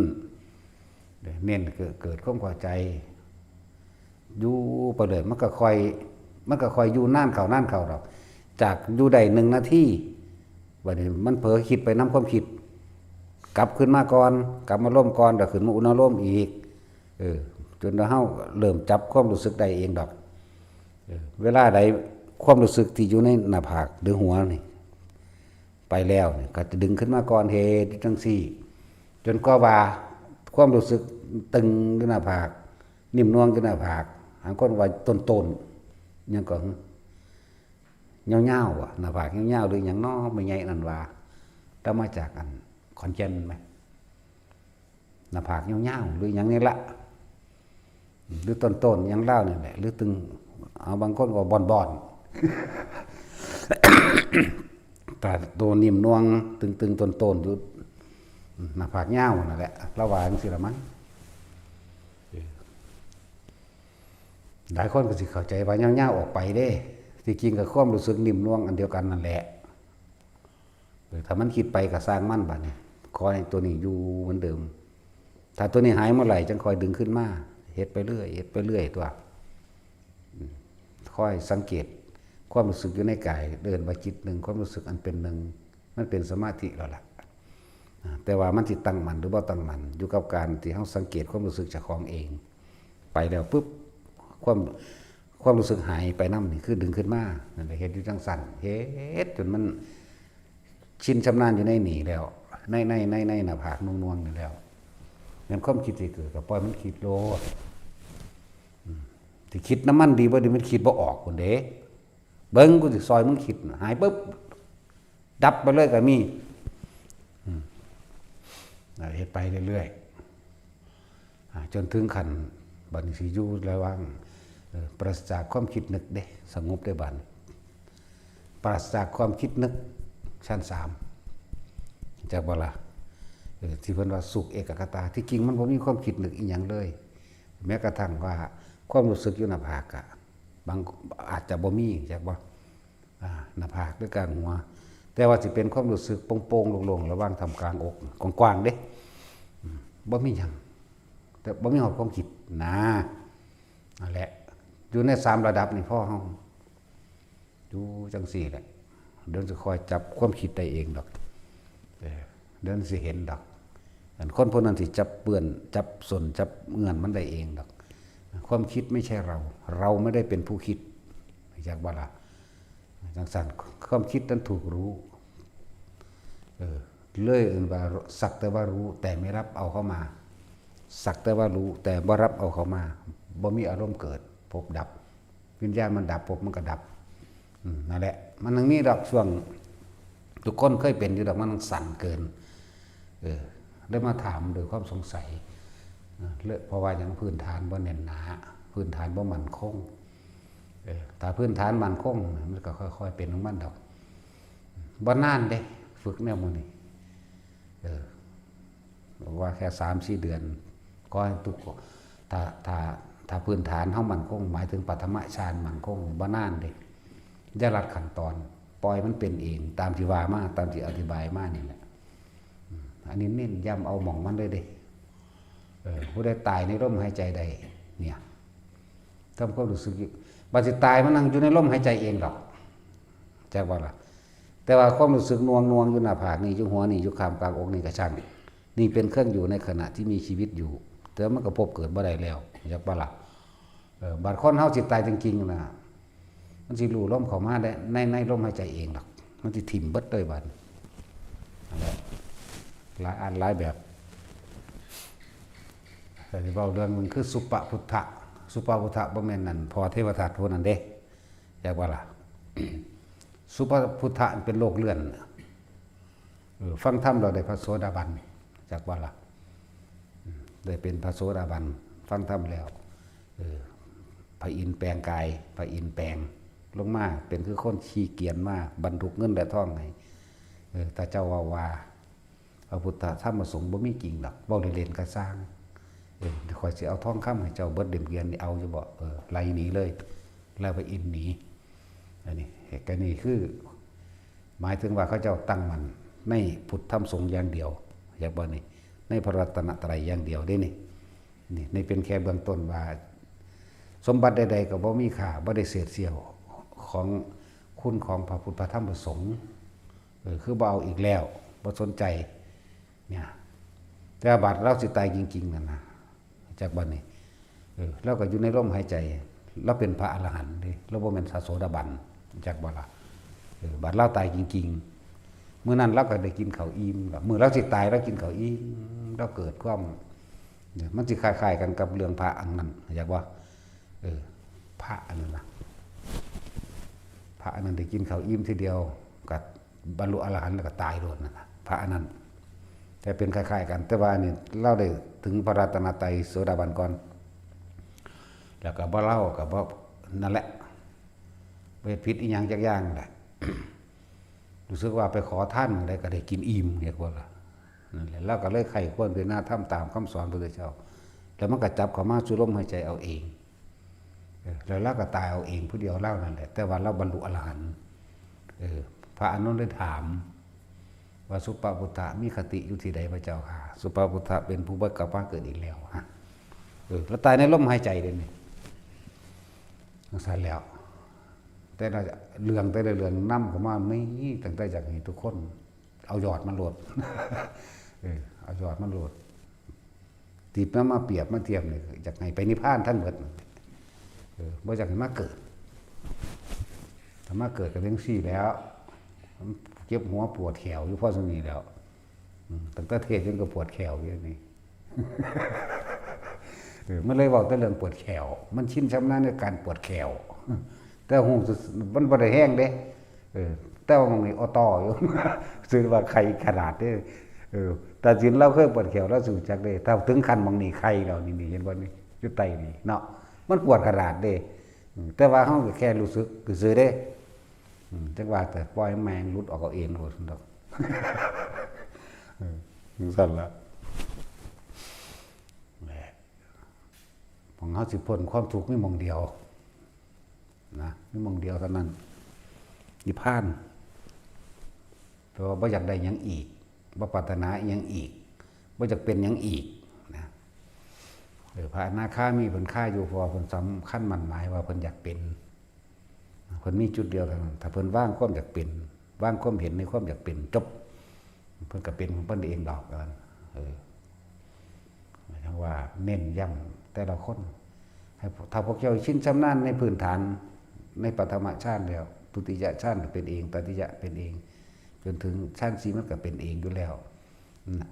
เกิดความเข้าใจอยู่ไปเลยมันก็ค่อยอยู่น่านเข่าดอกจากอยู่ได้1 นาทีวันนี้มันเผลอคิดไปน้ำความคิดกลับขึ้นมาก่อนกลับมาร่มก่อนเดี๋ยวขึ้นมาอุณโลมอีกจนเราเริ่มจับความรู้สึกได้เองดอกเวลาใดความรู้สึกที่อยู่ในหน้าผากหรือหัวนี่ไปแล้วนี่ก็จะดึงขึ้นมาก่อนเฮจังซี่จนก็ว่าความรู้สึกตึงขึ้นหน้าผากนิ่มนวลขึ้นหน้าผากหางคนว่าต้นยังก็เงาๆอ่ะหน้าผากเงาๆหรืออย่างน้อไม่ใหญ่นั่นว่าถ้ามาจากอันขอนแก่นไหมหน้าผากเงาๆหรืออย่างนี้ละหรือต้นยังเล่าเนี่ยแหละหรือตึงเอาบางคนก็บอนแต่ตัวนิ่มนวลตึงต้นอยู่หน้าผากเงานั่นแหละระหว่างสิละมั้งหลายคนก็สิเข้าใจว่าเงาออกไปเด้ที่จริงกับความรู้สึกนิ่มนวลอันเดียวกันนั่นแหละถ้ามันคิดไปก็สร้างมั่นบัดนี้คอยตัวนี้อยู่เหมือนเดิมถ้าตัวนี้หายเมื่อไหร่จังคอยดึงขึ้นมาเฮ็ดไปเรื่อยตัวค่อยสังเกตความรู้สึกอยู่ในกายเดินไปจิตหนึ่งความรู้สึกอันเป็นหนึ่งมันเป็นสมาธิแล้วล่ะแต่ว่ามันสิตั้งมั่นหรือบ่ตั้งมั่นอยู่กับการที่เฮาสังเกตความรู้สึกเจ้าของเองไปแล้วปุ๊บความรู้สึกหายไปนำนี่คือดึงขึ้นมานั่นแหละเฮ็ดอยู่จังสั่นเฮ็ดจนมันชินชำนาญอยู่ในนี่แล้วในหน้าผากนุ่งๆนี่แล้วงั้นความคิดสิเกิดก็ปล่อยมันคิดโลดที่คิดน้ำมันดีบ่ดีมันคิดบ่ออกพุ่นเด้เบิ่งกูสิซอยมึงคิดหายปุ๊บดับไปเลยก็มีเฮ็ดไปเรื่อยๆจนถึงขั้นบัดนี้สิอยู่ระหว่างปราศจากความคิดนึกเด้สงบได้บัดปราศจากความคิดนึกชั้น3จากบ่ล่ะที่เพิ่นว่าสุขเอกคตาที่จริงมันบ่มีความคิดนึกอีหยังเลยแม้กระทั่งว่าความรู้สึกอยู่หน้าผากบางอาจจะบ่มีจากบ่หน้าผากหรือกลางหัวแต่ว่าสิเป็นความรู้สึกโป่งๆโล่งๆระหว่างทำกลางอกกว้างๆเด้บ่มีหยังแต่บ่มีความคิดนั่นแหละอยู่ใน3ระดับนี่พ่อเฮาอยู่จังซี่แหละเดินสิคอยจับความคิดได้เองดอกเดินสิเห็นดอกคนพวกนั้นสิจับเปื้อนจับสนจับเงื่อนมันได้เองดอกความคิดไม่ใช่เราไม่ได้เป็นผู้คิดจากบ่ล่ะจังซั่นความคิดนั้นถูกรู้เลยว่าสักแต่ว่ารู้แต่ไม่รับเอาเข้ามาสักแต่ว่ารู้แต่บ่รับเอาเข้ามาบ่มีอารมณ์เกิดพบดับวิญญาณมันดับพบมันก็ดับนั่นแหละมันทั้งนี้ดอกช่วงทุกคนเคยเป็นอยู่ดอกมันสั่นเกินได้มาถามโดยความสงสัยเพราะว่าอย่างพื้นฐานบ่แน่นหนาพื้นฐานบ่มั่นคงถ้าพื้นฐานมั่นคงมันก็ค่อยๆเป็นของมันดอกบ่นานเด้ฝึกแนวมื้อนี้ว่าแค่ 3-4 เดือนก็ให้ทุกถ้าพื้นฐานเฮามั่นคงหมายถึงปฐมฌานมั่นคงบ่นานเด้อย่ารัดขั้นตอนปล่อยมันเป็นเองตามที่ว่ามาตามที่อธิบายมานี่แหละอันนี้เน้นย้ำเอาหม่องมันเลยเด้ผู้ใดตายในลมหายใจใดเนี่ยทำความรู้สึกบัดสิตายมันนั่งอยู่ในลมหายใจเองดอกแจ้งว่าล่ะแต่ว่าความรู้สึกนวงอยู่หน้าผากนี่อยู่หัวนี่อยู่ข้างกลางอกนี่ก็ช่างนี่เป็นเครื่องอยู่ในขณะที่มีชีวิตอยู่แต่มันก็พบเกิดบ่ได้แล้วจักบ่ล่ะบาดคนเฮาสิตายจริงๆน่ะมันสิรู้ลมเข้ามาได้ในลมหายใจเองดอกมันสิถิ่มเบิดเลยบัดนั่นแหละหลายอันหลายแบบแต่ที่เว้าเรื่องมันคือสุปพุทธะบ่แม่นนั่นพอเทวทัตผู้นั้นเด้จักว่าล่ะ สุปพุทธะเป็นโลกเลื่อนฟังธรรมเราได้พระโสดาบันจักว่าล่ะ ได้เป็นพระโสดาบันฟังธรรมแล้วพระอินทร์แปลงกายพระอินทร์แปลงลงมาเป็นคือคนขี้เกียจมากบรรทุกเงินและทองให้ถ้าเจ้าว่าพระพุทธธรรมประสงค์บ่มีจริงหรอกบ่เล่นๆก็สร้างคอยสิเอาทองคำให้เจ้าเบิดเดือนเกียนเอาจะบอกไล่หนีเลยแล้วไปอินหนีอันนี้เหตุการณ์นี้คือหมายถึงว่าเขาเจ้าตั้งมันในพุทธธรรมสงฆ์อย่างเดียวอย่างบ่นี่ในพระรัตนตรัยอย่างเดียวได้นี่ในเป็นแค่เบื้องต้นว่าสมบัติใดๆก็บ่มีค่าบ่ได้เศษเสี้ยวของคุณของพระพุทธธรรมประสงค์คือบ่เอาอีกแล้วบ่สนใจเนี่ยแต่บาดเราสิตายจริงๆนั่นนะจากบัดนี้เราก็อยู่ในลมหายใจเราเป็นพระอรหันต์ดิเราบ่แม่นพระโสดาบันจากบ่ล่ะบาดเราตายจริงๆเมื่อนั้นเราก็ได้กินข้าวอิ่มมื้อเราสิตายเรากินข้าวอิ่มเราเกิดความมันสิคล้ายๆกันกับเรื่องพระอันนั้นอยากว่าพระอันนั้นนะพระอันนั้นได้กินข้าวอิ่มทีเดียวกับบรรลุอรหันต์แล้วก็ตายโดนนั่นนะพระอันนั้นแต่เป็นคล้ายๆกันแต่ว่านี่เล่าได้ถึงพระรัตนตรัยโสดาบันก่อนแล้วก็บ่เล่าก็บ่นั่นแหละไปผิดอีหยังจักอย่างแหละ รู้สึกว่าไปขอท่านได้ก็ได้กินอิ่มเห็นบ่ล่ะนั่นแหละแล้วก็เลยไข้ควรเป็นหน้าทำตามคำสอนพระพุทธเจ้าแล้วมันก็จับเข้ามาสู่ลมหายใจเอาเองแล้วเราก็ตายเอาเองผู้เดียวเล่านั่นแหละแต่ว่าเราบรรลุอรหันต์พระอานนท์ได้ถามว่าสุปปุตตะมีคติอยู่ที่ใดพระเจ้าค่ะสุปปุตตะเป็นผู้บ่กลับมาเกิดอีกแล้วฮะแล้วตายในลมหายใจเลยนี่ทั้งสารแล้วแต่เรื่องแต่ละเรื่องนำเข้ามาไม่ตั้งแต่จากนี้ทุกคนเอายอดมันโหลด เอายอดมันโหลดตีบมาเปรียบมาเทียมเลยจากไหนไปนิพพานท่านหมดบ่จากไหนมาเกิดถ้ามาเกิดก็เรื่องซี่แล้วเจ็บหัวปวดแขวอยู่พ่อสมีแล้วตั้งแต่เทศจนก็ปวดแขวอยู่นี่ มันเลยบอกแต่เรื่องปวดแขวมันชินชำนาญในการปวดแขวแต่หูมันบ่ได้แห้งเด้แต่ว่ามันมีออตออยู่ ซื้อว่าไข่ขนาดเด้แต่สินเราเคยปวดแขวเราสู่จักเด้ถ้าถึงขั้นบางนี่ไข่เรานี่เห็นบ่นี่อยู่ใต้นี่เนาะมันปวดขนาดเด้แต่ว่าเฮาก็แค่รู้สึกซื่อเด้จังว่าแต่ปล่อยแมงหลุดออกเอาเองโหดดอกสั่นละของเฮาสิพ้นความทุกข์มีหม่องเดียวนะมีหม่องเดียวเท่านั้นนิพพานแต่ว่าบ่อยากได้หยังอีกบ่ปรารถนาหยังอีกบ่อยากเป็นหยังอีกนะพระอนาคามีเพิ่นค่าอยู่เพราะว่าเพิ่นสำคัญมั่นหมายว่าเพิ่นอยากเป็นเพิ่นมีจุดเดียวเท่านั้นถ้าเพิ่นว่างความอยากเป็นว่างความเห็นในความอยากเป็นจบเพิ่นก็เป็นของเพิ่นเองดอกกันหมายถึงว่าเน้นย้ำแต่ละคนให้ถ้าพวกเจ้าชินชำนาญในพื้นฐานในปฐมฌานแล้วทุติยฌานเป็นเองตติยะเป็นเองจนถึงฌาน4มันก็เป็นเองอยู่แล้ว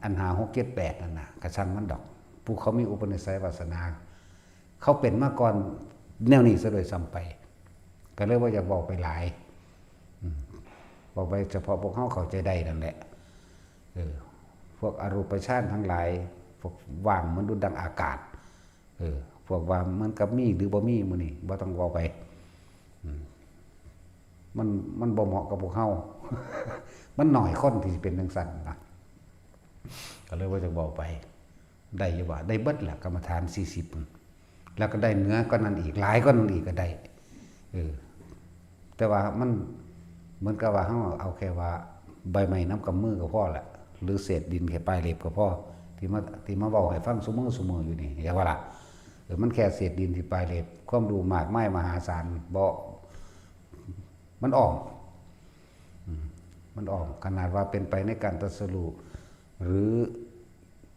อันหา6 7 8นั่นน่ะกระชังมันดอกผู้เขามีอุปนิสัยวาสนาเขาเป็นมาก่อนแนวนี้ซะโดยซ้ำไปก็เลยว่าอยากบอกไปหลายบอกไปเฉพาะพวกเขาเข้าใจได้นั่นแหละพวกอรูปฌานทั้งหลายพวกว่างมันดูดังอากาศพวกว่างมันกับมีหรือบ่มีมื้อนี้บ่ต้องบอกไปมันบ่เหมาะกับพวกเขา มันหน่อยคนที่เป็นจังซั่นนะก็เลยว่าจะบอกไปได้อยู่ว่าได้เบิดแหละกรรมฐาน40แล้วก็ได้เนื้อก็นั้นอีกหลายก็นั้นอีกก็ได้แต่ว่ามันเหมือนกับว่าเขาเอาแค่ว่าใบไม้น้ำกำมือก็พอแหละหรือเศษดินแค่ปลายเล็บก็พอที่มาบอกให้ฟังซุมืออยู่นี่อย่าว่าล่ะมันแค่เศษดินที่ปลายเล็บความรู้มากมายมหาศาลบ่มันอ่อมขนาดว่าเป็นไปในการตรัสรู้หรือ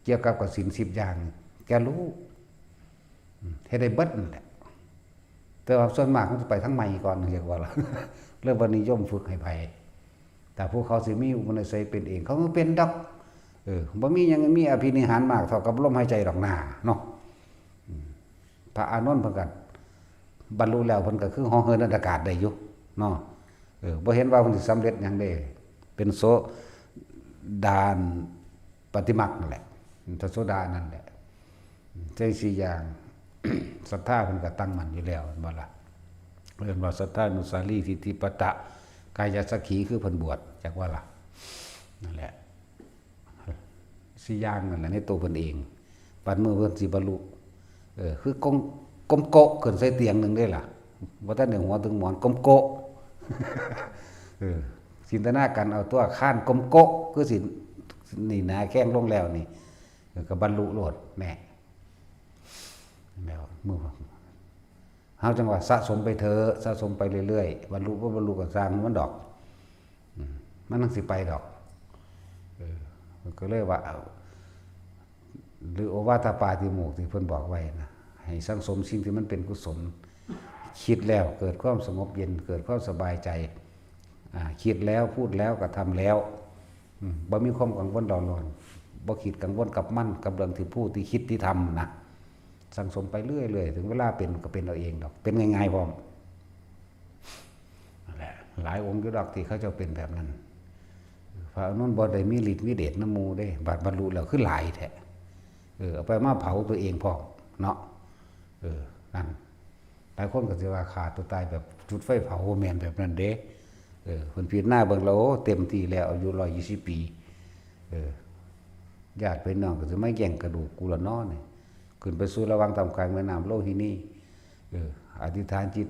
เกี่ยวกับศีล10อย่างแกรู้ให้ได้เบิดนั่นแหละแต่ว่าส่วนมากเขาจะไปทั้งใหม่ก่อนเรียกว่าล่ะ เริ่มวันนิยมฝึกให้ไปแต่พวกเขาสิมีอุปนิสัยเป็นเองเขาก็เป็นดอกบ่มีหยังมีอภินิหารมากเท่ากับลมหายใจดอกหน้าเนาะพระอานนท์เพิ่นก็บรรลุแล้วเพิ่นก็คือเหาะเหินอากาศได้อยู่เนาะบ่เห็นว่าเพิ่นสิสำเร็จหยังได้เป็นโสดาปฏิมรรคนั่นแหละพระโสดานั่นแหละ ใจสี่อย่างศรัทธาเพิ่นก็ตั้งมั่นอยู่แล้วบ่ล่ะเรียนว่าศรัทธานุสาลีทิฏฐิปตะกายสักขีคือเพิ่นบวชจักว่าล่ะนั่นแหละสี่อย่างนั่นแหละในตัวเพิ่นเองปันมือเพิ่นสิบรรลุคือกกมโกะขึ้นใส่เตียงนึงได้ล่ะบ่ทันได้หัวถึงหมอนกมโกะจินตนาการเอาตัวข้านกมโกะคือสินี่นาแข้งลงแล้วนี่ก็บรรลุโลดแน่แล้วมือเฮาจังว่าสะสมไปเถอะสะสมไปเรื่อยๆบรรลุบ่บรรลุก็สร้างมันดอกมันต้องสิไปดอกก็เลยว่าหรือโอวาทปาติโมกข์ที่เพิ่นบอกไว้นะให้สังสมสิ่งที่มันเป็นกุศลคิดแล้วเกิดความสงบเย็นเกิดความสบายใจคิดแล้วพูดแล้วก็ทำแล้วบ่มีความกังวลดอนนอนบ่คิดกังวลกับมันกับเรื่องที่พูดที่คิดที่ทำนะสังสมไปเรื่อยๆถึงเวลาเป็นก็เป็นเอาเองดอกเป็นง่ายๆพร้อมนั่นแหละหลายองค์อยู่ดอกที่เขาจะเป็นแบบนั้นพระอนุนบ่ได้มีฤทธิ์มีเดชน้ำมูได้บรรลุแล้วคือหลายแท้เอาไปมาเผาตัวเองพร้อมเนาะนั่นหลายคนก็สิว่าขาดตัวตายแบบจุดไฟเผาแม่นแบบนั้นเด้เพิ่นพิจารณาเบิ่งแล้วเต็มที่แล้วอายุ120ปีญาติพี่น้องก็สิมาแย่งกระดูกกูละน้อนี่ขึ้นไปสู่ระหว่างท่ามกลางแม่น้ำโลหินีอธิษฐานจิต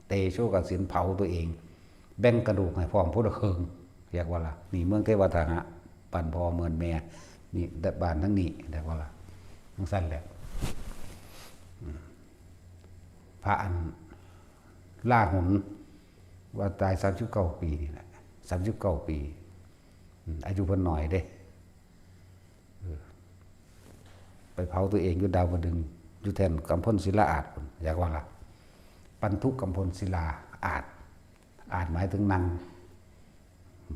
เตโชกสินเผาตัวเองแบ่งกระดูกให้พร้อมพุทธเคิงเรียกว่าล่ะนี่เมืองเทวทานะปั่นพ่อเมือนแม่นี่บ้านทั้งนี้เรียกว่าล่ะทั้งสั้นแหละพระอันล่าหุนว่าตาย39 ปีนี่แหละ39 ปีอายุเพิ่นหน่อยเด้ไปเผาตัวเองอยู่ดาวดึงอยู่แทนกำพลศิลาอาจอยากว่าล่ะปันทุกกำพลศิลาอาจหมายถึงนั่ง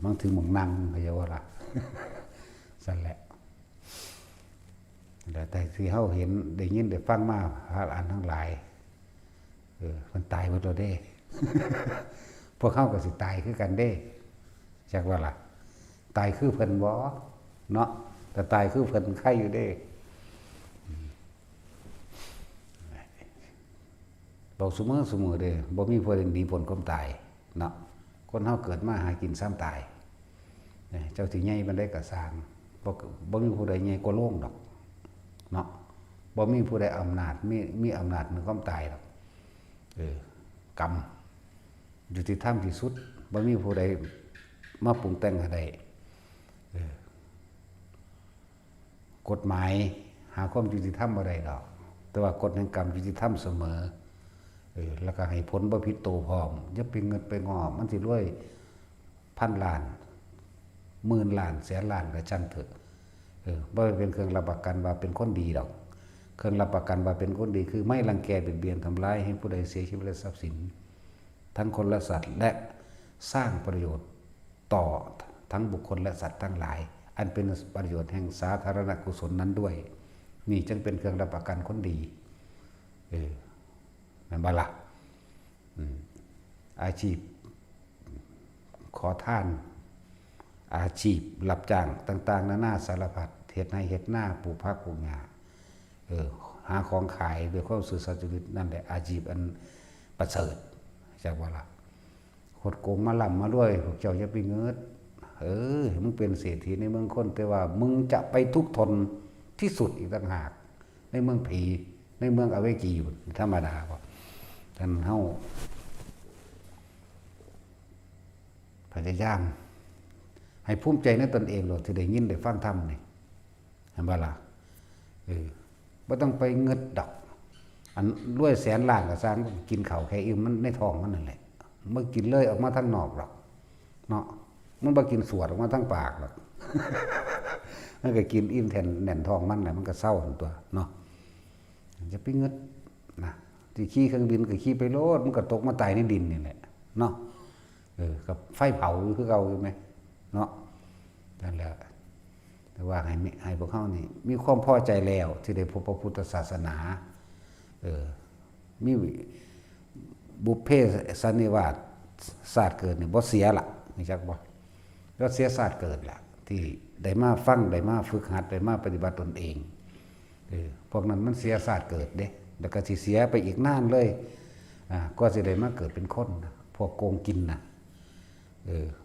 บางถึงหมองนั่งอยากว่าล่ะสั่นแหละแต่ที่เฮาเห็นได้ยินได้ฟังมาพระอันทั้งหลายมันตายหมดแล้วเด้ พวกเขาก็สิตายคือกันเด้จักว่าล่ะตายคือเพิ่นบ่เนาะแต่ตายคือเพิ่นไข่อยู่เด้บอกเสมอเด้บ่มีผู้ใดหนีพ้นความตายเนาะคนเฮาเกิดมาหากินซ้ำตายเจ้าสิใหญ่มันได้ก็สร้างบ่มีผู้ใดใหญ่กว่าโลกดอกเนาะบ่มีผู้ใดอำนาจมีอำนาจเหนือความตายดอกกรรมยุติธรรมที่สุดบ่มีผู้ใดมาปรุงแต่งให้ได้กฎหมายหาความยุติธรรมบ่ได้ดอกแต่ว่ากฎแห่งกรรมยุติธรรมเสมอแล้วก็ให้ผลบ่ผิดโตพร้อมอย่าไปเงินไปงอมันสิรวย1,000 ล้าน10,000 ล้านแสนล้านก็จังเถอะบ่เป็นเครื่องรับประกันว่าเป็นคนดีดอกเครื่องรับประกันว่าเป็นคนดีคือไม่รังแกเบียดเบียนทำร้ายให้ผู้ใดเสียชีวิตและทรัพย์สินทั้งคนและสัตว์และสร้างประโยชน์ต่อทั้งบุคคลและสัตว์ทั้งหลายอันเป็นประโยชน์แห่งสาธารณกุศลนั้นด้วยนี่จึงเป็นเครื่องรับประกันคนดีนั่นบ่ล่ะอาชีพขอทานอาชีพรับจ้างต่างๆนานาสารพัดเฮ็ดให้เฮ็ดหน้าปลูกผักปลูกหญ้าหาของขายด้วยความซื่อสัตย์สุจริตนั่นแหละอาชีพอันประเสริฐจักว่าล่ะคดโกงมาล่ำมาด้วยพวกเจ้าอย่าไปเงิดมึงเป็นเศรษฐีในเมืองคนแต่ว่ามึงจะไปทุกข์ทนที่สุดอีกต่างหากในเมืองผีในเมืองอเวจีอยู่ธรรมดาบ่ท่านเฮาพยายามให้ภูมิใจในตนเองโลดที่ได้ยินได้ฟังธรรมนี่เห็นบ่ล่ะบ่ต้องไปเงิดดอกอันรวยแสนล้านก็สร้างกินข้าวแค่อิ่มมันในท้องมันนั่นแหละบ่กินเลยออกมาทางนอกหรอกเนาะมันบ่กินสวดออกมาทางปากหรอก มันก็กินอิ่มแทนแน่นท้องมันแหละมันก็เศร้าตัวเนาะจะไปเงิดนะที่ขี่เครื่องบินก็ขี่ไปโลดมันก็ตกมาตายในดินนี่แหละเนาะกับไฟเผาคือเก่าอยู่ไหมเนาะนั่นแหละแต่ว่าให้พวกเขานี่มีความพอใจแล้วที่ได้พบพระพุทธศาสนามีบุพเพสันนิวาสศาสตร์เกิดนี่บ่เสียละนี่จักบ่ก็เสียศาสตร์เกิดละที่ได้มาฟังได้มาฝึกหัดได้มาปฏิบัติตนเอง พวกนั้นมันเสียศาสตร์เกิดเด้แล้วก็สิเสียไปอีกนานเลยก็สิได้มาเกิดเป็นคนนะพวกโกงกินนะ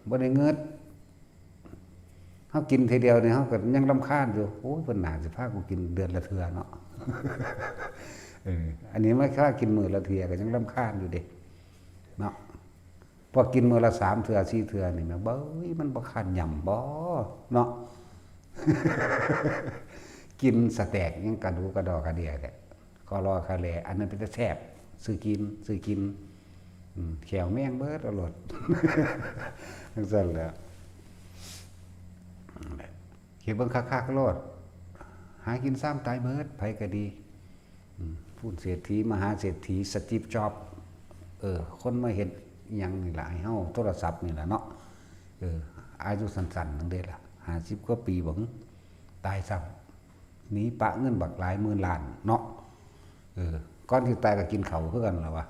บ่ได้เงิดเฮากินทีเดียวนี่เฮาก็ยังรำคาญอยู่โอ้ยเพิ่นน่าสิพากูกินเดือนละเทื่อเนาะอันนี้ไม่ค่ากินมื้อละเทื่อก็ยังรำคาญอยู่เด้เนาะพอกินมื้อละ3เทื่อ4เทื่อนี่แม่เบ้ยมันบ่คันย่ำบ่เนาะ กินสแต็กยังกระดูกระดอกกระเดียแท้ก็รอคาแลอันนั้นเป็นแซ่บซื้อกินแขวแมงเบิดอร่อยทั้งสั้นแล้วเขียนเบิ่งคักๆโลดหากินซ้ำตายเบิดไผก็ดีพูดเศรษฐีมหาเศรษฐีสตีฟจ็อบคนมาเห็นยังนี่ล่ะให้เฮาโทรศัพท์นี่ล่ะเนาะอายุสั้นๆนั่นเด้ล่ะ50กว่าปีบ่ตายซ้ำหนีปะเงินบักหลายหมื่นล้านเนาะก่อนที่ตายก็กินเขาคือกันล่ะวะ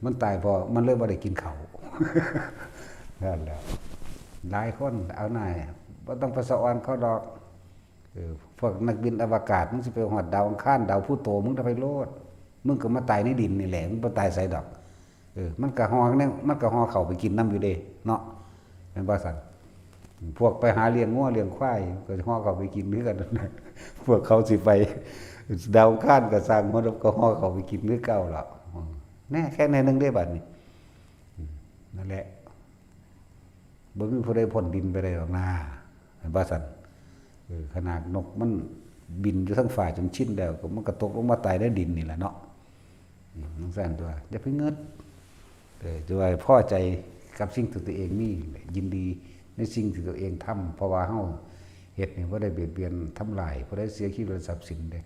มันตายพอมันเลยบ่ได้กินเขานั่นแหละหลายคนเอาหน่ายบ่ต้องไปสะออนเขาดอกพวกนักบินอวกาศมึงสิไปฮอดดาวอังคารดาวพลูโตมึงจะไปโลดมึงก็มาตายในดินนี่แหละมึงบ่ตายไสดอกมันก็ฮอเนี่ยมันก็ฮอเข้าไปกินน้ำอยู่เด้เนาะแม่นบ่ซั่นพวกไปหาเลี้ยงงัวเลี้ยงควายก็ฮอเข้าไปกินคือกันพวกเขาสิไปดาวอังคารก็สร้างมันก็ฮอเข้าไปกินคือเก่าล่ะแน่แค่ในนึงได้บัดนี้นั่นแหละบ่มีผู้ใดพ้นดินไปได้หรอกนะแม่นบ่ซั่นขนาดนกมันบินอยู่ทั้งฝ่าจนชินแล้วก็มันก็ตกลงมาตายในดินนี่แหละเนาะนั่นซั่นตัวอย่าไปเงิดจะว่าพอใจกับสิ่งที่ตัวเองมียินดีในสิ่งที่ตัวเองทำเพราะว่าเฮาเฮ็ดนี่บ่ได้เบียดเบียนทำลายบ่ได้เสียชีวิตทรัพย์สินเด้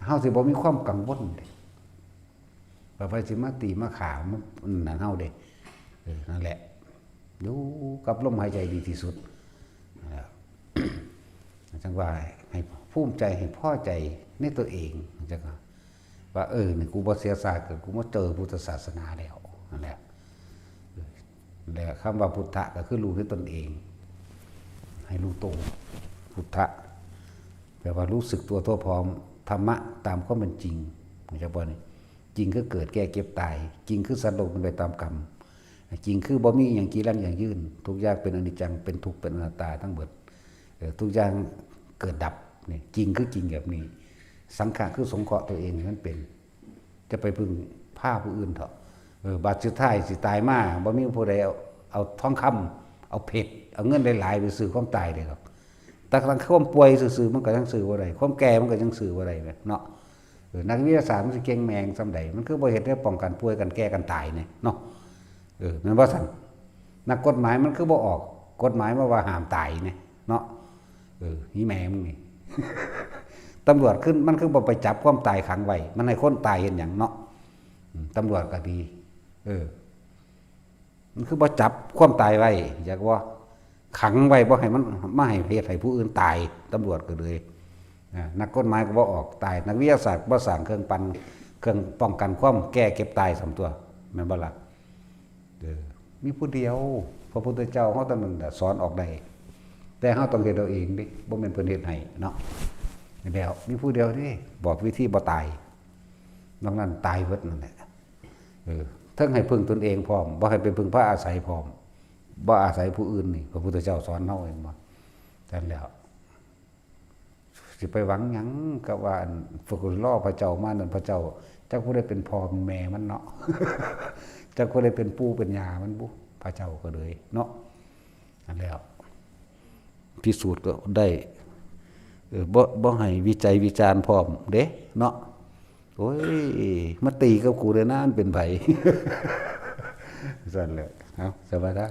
เฮาสิบ่มีความกังวลเด้ว่าไปสิมาตีมาฆ่ามันนั่นเฮาเด้นั่นแหละอยู่กับลมหายใจดีที่สุดจังว่าให้ภูมิใจให้พอใจในตัวเองจังว่านี่กูบ่เสียศาสตร์กูมาเจอพุทธศาสนาแล้วนั่นแหละแล้วคำว่าพุทธะก็คือรู้ด้วยตนเองให้รู้ตรงพุทธะแปลว่ารู้สึกตัวทั่วพร้อมธรรมะตามความเป็นจริงจังว่านี่จริงคือเกิดแก่เก็บตายจริงคือสัตว์โลกเป็นไปตามกรรมจริงคือบ่มีอย่างกีรังอย่างยืนทุกอย่างเป็นอนิจจังเป็นทุกข์เป็นอนัตตาทั้งหมดทุกอย่างเกิดดับนี่จริงคือจริงแบบนี้สังขารคือสงเคราะห์ตัวเองนั่นเป็นจะไปพึ่งผ้าผู้อื่นเถอะบาดสุดท้ายสิตายมาบ่มีผู้ใดเอาทองคำเอาเพชรเอาเงินหลายๆไปซื้อความตายได้หรอกแต่ทางความป่วยซื่อๆมันก็ยังซื้อบ่ได้ความแก่มันก็ยังซื้อบ่ได้เนาะนักวิทยาศาสตร์มันสิเก่งแมงส่ำใดมันคือบ่เฮ็ดให้ป้องกันป่วยกันแก่กันตายนี่เนาะแม่นบ่ซั่นนักกฎหมายมันคือบ่ออกกฎหมายมาว่าห้ามตายนี่เนาะนี่แม่มึงนี่ ตำรวจขึ้นมันคือบ่ไปจับความตายขังไว้มันให้คนตายเห็นหยังเนาะตำรวจก็ดีมันคือบ่จับความตายไว้อยากว่าขังไว้บ่ให้มันมาให้เหตุให้ผู้อื่นตายตำรวจก็เลยนักกฎหมายก็บ่ออกตายนักวิทยาศาสตร์บ่สร้างเครื่องป้องกันความแก้เก็บตาย3ตัวแม่นบ่ล่ะมีผู้เดียวพระพุทธเจ้าเฮาตอนนั้นสอนออกได้แต่เฮาต้องเฮ็ดเอาเองดิบ่แม่นเพิ่นเฮ็ดให้เนาะนี่แล้วมีผู้เดียวนี่บอกวิธีบ่ตายนอกนั้นตายเบิดนั่นแหละทั้งให้พึ่งตนเองพร้อมบ่ให้ไปพึ่งพระอาศัยพร้อมบ่อาศัยผู้อื่นนี่พระพุทธเจ้าสอนเฮาเองบ่นั่นแล้วสิไปหวังหยังก็ว่าฝึกรอพระเจ้ามานั่นพระเจ้าจักผู้ใดเป็นพ่อเป็นแม่มันเนาะ จักผู้ใดเป็นปู่เป็นย่ามันบุพระเจ้าก็เลยเนาะนั่นแล้วพิสูจน์ก็ได้บ่ให้วิจัยวิจารณ์พร้อมเด้เนาะโอ้ยมาตีกับกูเลยนะมันเป็นไผสั่นแหละเอาสบายได้